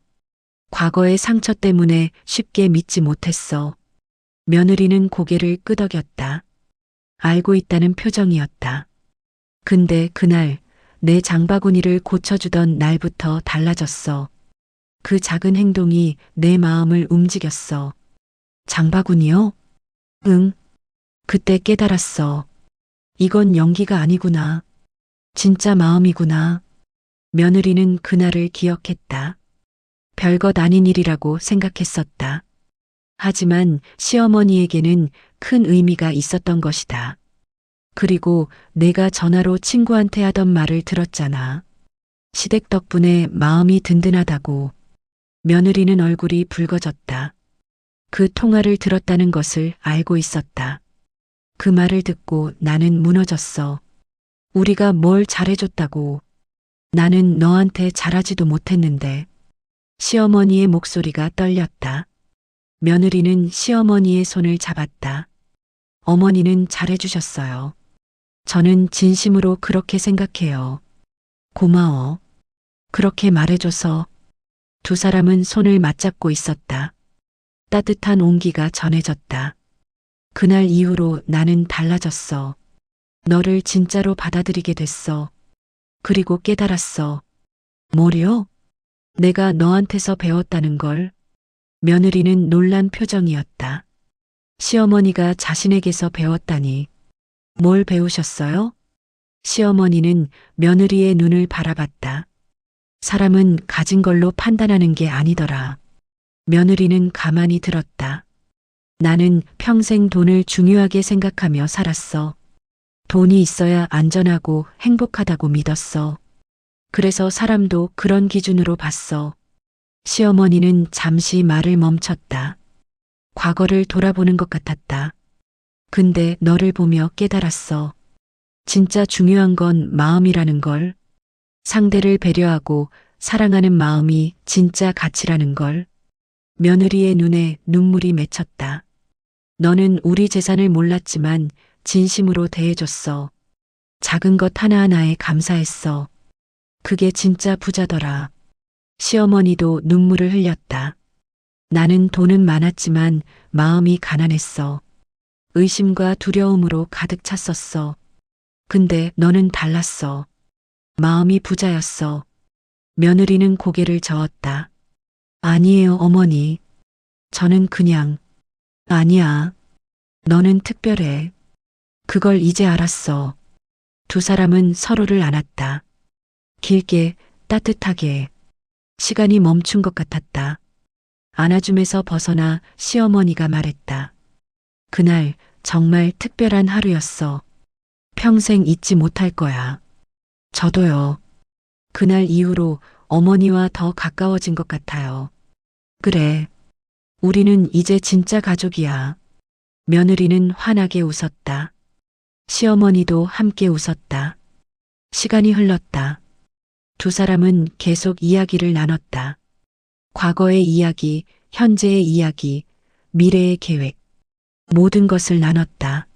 과거의 상처 때문에 쉽게 믿지 못했어. 며느리는 고개를 끄덕였다. 알고 있다는 표정이었다. 근데 그날 내 장바구니를 고쳐주던 날부터 달라졌어. 그 작은 행동이 내 마음을 움직였어. 장바구니요? 응. 그때 깨달았어. 이건 연기가 아니구나. 진짜 마음이구나. 며느리는 그날을 기억했다. 별것 아닌 일이라고 생각했었다. 하지만 시어머니에게는 큰 의미가 있었던 것이다. 그리고 내가 전화로 친구한테 하던 말을 들었잖아. 시댁 덕분에 마음이 든든하다고. 며느리는 얼굴이 붉어졌다. 그 통화를 들었다는 것을 알고 있었다. 그 말을 듣고 나는 무너졌어. 우리가 뭘 잘해줬다고. 나는 너한테 잘하지도 못했는데. 시어머니의 목소리가 떨렸다. 며느리는 시어머니의 손을 잡았다. 어머니는 잘해주셨어요. 저는 진심으로 그렇게 생각해요. 고마워. 그렇게 말해줘서. 두 사람은 손을 맞잡고 있었다. 따뜻한 온기가 전해졌다. 그날 이후로 나는 달라졌어. 너를 진짜로 받아들이게 됐어. 그리고 깨달았어. 뭐려? 내가 너한테서 배웠다는 걸. 며느리는 놀란 표정이었다. 시어머니가 자신에게서 배웠다니. 뭘 배우셨어요? 시어머니는 며느리의 눈을 바라봤다. 사람은 가진 걸로 판단하는 게 아니더라. 며느리는 가만히 들었다. 나는 평생 돈을 중요하게 생각하며 살았어. 돈이 있어야 안전하고 행복하다고 믿었어. 그래서 사람도 그런 기준으로 봤어. 시어머니는 잠시 말을 멈췄다. 과거를 돌아보는 것 같았다. 근데 너를 보며 깨달았어. 진짜 중요한 건 마음이라는 걸. 상대를 배려하고 사랑하는 마음이 진짜 가치라는 걸. 며느리의 눈에 눈물이 맺혔다. 너는 우리 재산을 몰랐지만 진심으로 대해줬어. 작은 것 하나하나에 감사했어. 그게 진짜 부자더라. 시어머니도 눈물을 흘렸다. 나는 돈은 많았지만 마음이 가난했어. 의심과 두려움으로 가득 찼었어. 근데 너는 달랐어. 마음이 부자였어. 며느리는 고개를 저었다. 아니에요, 어머니. 저는 그냥, 아니야. 너는 특별해. 그걸 이제 알았어. 두 사람은 서로를 안았다. 길게, 따뜻하게. 시간이 멈춘 것 같았다. 안아줌에서 벗어나 시어머니가 말했다. 그날 정말 특별한 하루였어. 평생 잊지 못할 거야. 저도요. 그날 이후로 어머니와 더 가까워진 것 같아요. 그래. 우리는 이제 진짜 가족이야. 며느리는 환하게 웃었다. 시어머니도 함께 웃었다. 시간이 흘렀다. 두 사람은 계속 이야기를 나눴다. 과거의 이야기, 현재의 이야기, 미래의 계획. 모든 것을 나눴다.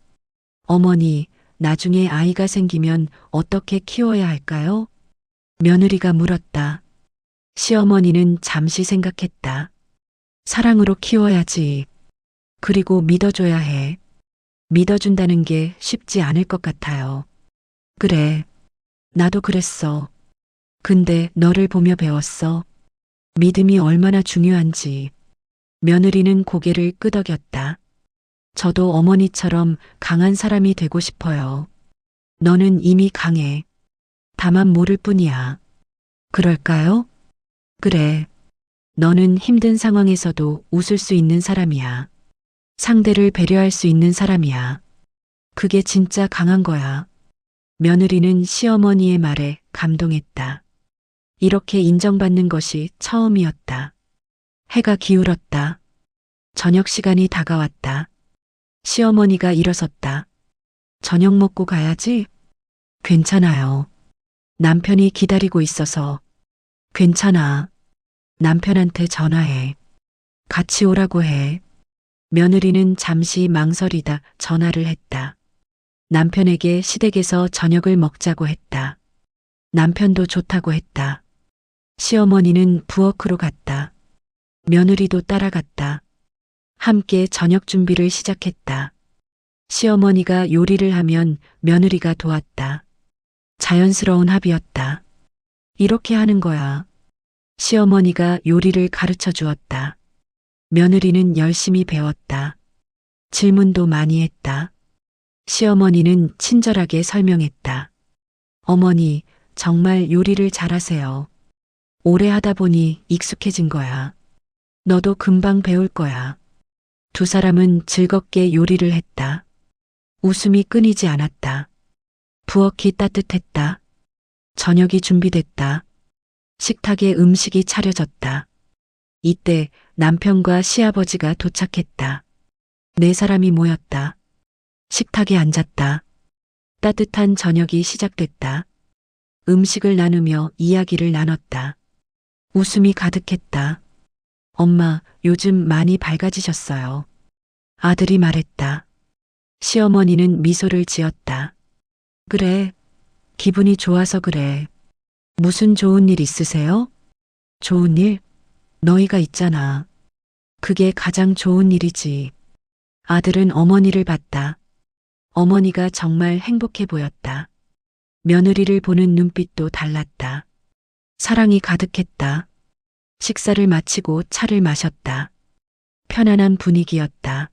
어머니, 나중에 아이가 생기면 어떻게 키워야 할까요? 며느리가 물었다. 시어머니는 잠시 생각했다. 사랑으로 키워야지. 그리고 믿어줘야 해. 믿어준다는 게 쉽지 않을 것 같아요. 그래. 나도 그랬어. 근데 너를 보며 배웠어. 믿음이 얼마나 중요한지. 며느리는 고개를 끄덕였다. 저도 어머니처럼 강한 사람이 되고 싶어요. 너는 이미 강해. 다만 모를 뿐이야. 그럴까요? 그래. 너는 힘든 상황에서도 웃을 수 있는 사람이야. 상대를 배려할 수 있는 사람이야. 그게 진짜 강한 거야. 며느리는 시어머니의 말에 감동했다. 이렇게 인정받는 것이 처음이었다. 해가 기울었다. 저녁 시간이 다가왔다. 시어머니가 일어섰다. 저녁 먹고 가야지? 괜찮아요. 남편이 기다리고 있어서. 괜찮아. 남편한테 전화해. 같이 오라고 해. 며느리는 잠시 망설이다 전화를 했다. 남편에게 시댁에서 저녁을 먹자고 했다. 남편도 좋다고 했다. 시어머니는 부엌으로 갔다. 며느리도 따라갔다. 함께 저녁 준비를 시작했다. 시어머니가 요리를 하면 며느리가 도왔다. 자연스러운 합이었다. 이렇게 하는 거야. 시어머니가 요리를 가르쳐 주었다. 며느리는 열심히 배웠다. 질문도 많이 했다. 시어머니는 친절하게 설명했다. 어머니, 정말 요리를 잘하세요. 오래 하다 보니 익숙해진 거야. 너도 금방 배울 거야. 두 사람은 즐겁게 요리를 했다. 웃음이 끊이지 않았다. 부엌이 따뜻했다. 저녁이 준비됐다. 식탁에 음식이 차려졌다. 이때 남편과 시아버지가 도착했다. 네 사람이 모였다. 식탁에 앉았다. 따뜻한 저녁이 시작됐다. 음식을 나누며 이야기를 나눴다. 웃음이 가득했다. 엄마, 요즘 많이 밝아지셨어요. 아들이 말했다. 시어머니는 미소를 지었다. 그래. 기분이 좋아서 그래. 무슨 좋은 일 있으세요? 좋은 일? 너희가 있잖아. 그게 가장 좋은 일이지. 아들은 어머니를 봤다. 어머니가 정말 행복해 보였다. 며느리를 보는 눈빛도 달랐다. 사랑이 가득했다. 식사를 마치고 차를 마셨다. 편안한 분위기였다.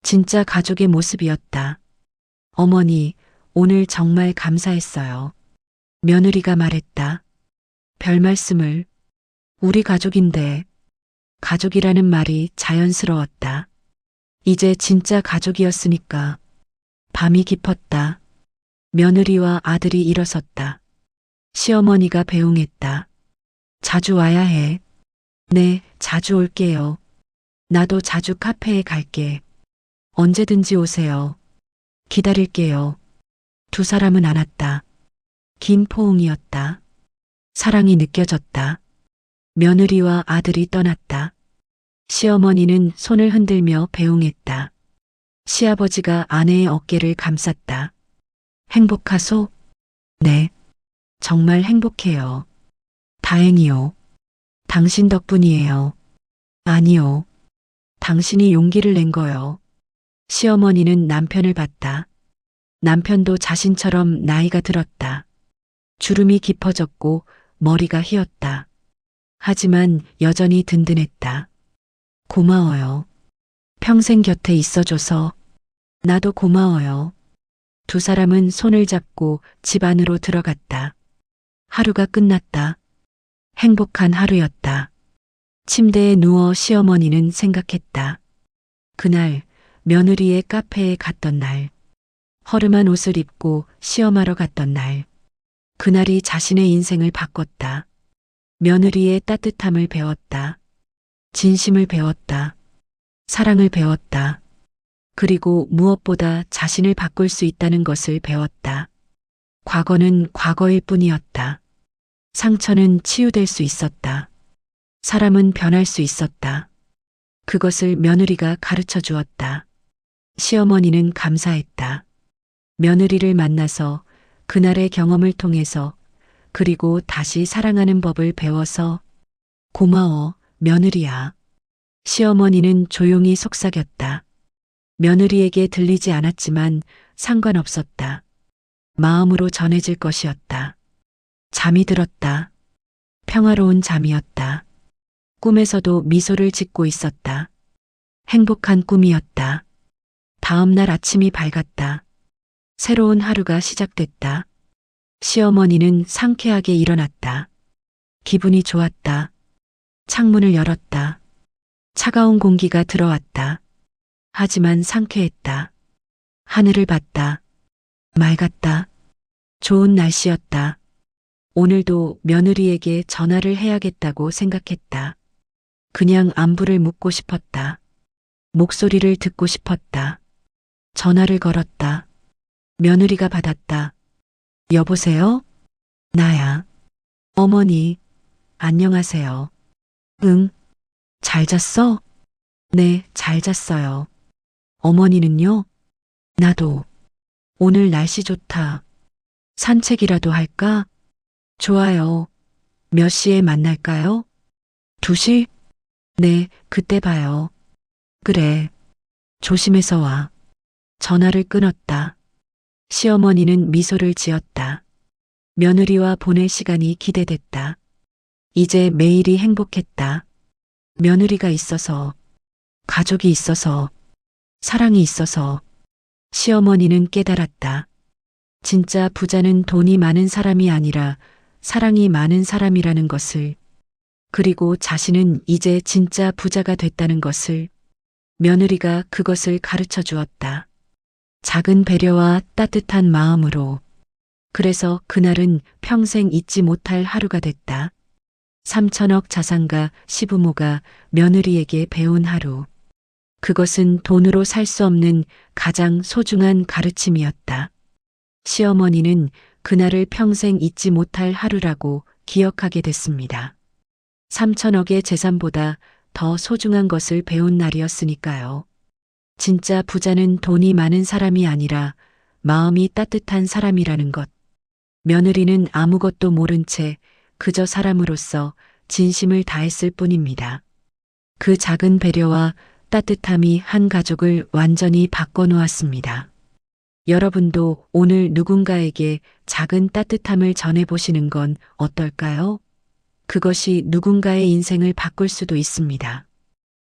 진짜 가족의 모습이었다. 어머니, 오늘 정말 감사했어요. 며느리가 말했다. 별 말씀을. 우리 가족인데. 가족이라는 말이 자연스러웠다. 이제 진짜 가족이었으니까. 밤이 깊었다. 며느리와 아들이 일어섰다. 시어머니가 배웅했다. 자주 와야 해. 네, 자주 올게요. 나도 자주 카페에 갈게. 언제든지 오세요. 기다릴게요. 두 사람은 안았다. 긴 포옹이었다. 사랑이 느껴졌다. 며느리와 아들이 떠났다. 시어머니는 손을 흔들며 배웅했다. 시아버지가 아내의 어깨를 감쌌다. 행복하소? 네. 정말 행복해요. 다행이요. 당신 덕분이에요. 아니요. 당신이 용기를 낸 거요. 시어머니는 남편을 봤다. 남편도 자신처럼 나이가 들었다. 주름이 깊어졌고 머리가 휘었다. 하지만 여전히 든든했다. 고마워요. 평생 곁에 있어줘서. 나도 고마워요. 두 사람은 손을 잡고 집 안으로 들어갔다. 하루가 끝났다. 행복한 하루였다. 침대에 누워 시어머니는 생각했다. 그날 며느리의 카페에 갔던 날. 허름한 옷을 입고 시험하러 갔던 날. 그날이 자신의 인생을 바꿨다. 며느리의 따뜻함을 배웠다. 진심을 배웠다. 사랑을 배웠다. 그리고 무엇보다 자신을 바꿀 수 있다는 것을 배웠다. 과거는 과거일 뿐이었다. 상처는 치유될 수 있었다. 사람은 변할 수 있었다. 그것을 며느리가 가르쳐 주었다. 시어머니는 감사했다. 며느리를 만나서 그날의 경험을 통해서 그리고 다시 사랑하는 법을 배워서 고마워, 며느리야. 시어머니는 조용히 속삭였다. 며느리에게 들리지 않았지만 상관없었다. 마음으로 전해질 것이었다. 잠이 들었다. 평화로운 잠이었다. 꿈에서도 미소를 짓고 있었다. 행복한 꿈이었다. 다음 날 아침이 밝았다. 새로운 하루가 시작됐다. 시어머니는 상쾌하게 일어났다. 기분이 좋았다. 창문을 열었다. 차가운 공기가 들어왔다. 하지만 상쾌했다. 하늘을 봤다. 맑았다. 좋은 날씨였다. 오늘도 며느리에게 전화를 해야겠다고 생각했다. 그냥 안부를 묻고 싶었다. 목소리를 듣고 싶었다. 전화를 걸었다. 며느리가 받았다. 여보세요? 나야. 어머니, 안녕하세요. 응, 잘 잤어? 네, 잘 잤어요. 어머니는요? 나도. 오늘 날씨 좋다. 산책이라도 할까? 좋아요. 몇 시에 만날까요? 2시? 네, 그때 봐요. 그래. 조심해서 와. 전화를 끊었다. 시어머니는 미소를 지었다. 며느리와 보낼 시간이 기대됐다. 이제 매일이 행복했다. 며느리가 있어서, 가족이 있어서, 사랑이 있어서. 시어머니는 깨달았다. 진짜 부자는 돈이 많은 사람이 아니라 사랑이 많은 사람이라는 것을. 그리고 자신은 이제 진짜 부자가 됐다는 것을. 며느리가 그것을 가르쳐 주었다. 작은 배려와 따뜻한 마음으로. 그래서 그날은 평생 잊지 못할 하루가 됐다. 3천억 자산가 시부모가 며느리에게 배운 하루. 그것은 돈으로 살 수 없는 가장 소중한 가르침이었다. 시어머니는 그날을 평생 잊지 못할 하루라고 기억하게 됐습니다. 3천억의 재산보다 더 소중한 것을 배운 날이었으니까요. 진짜 부자는 돈이 많은 사람이 아니라 마음이 따뜻한 사람이라는 것. 며느리는 아무것도 모른 채 그저 사람으로서 진심을 다했을 뿐입니다. 그 작은 배려와 따뜻함이 한 가족을 완전히 바꿔놓았습니다. 여러분도 오늘 누군가에게 작은 따뜻함을 전해보시는 건 어떨까요? 그것이 누군가의 인생을 바꿀 수도 있습니다.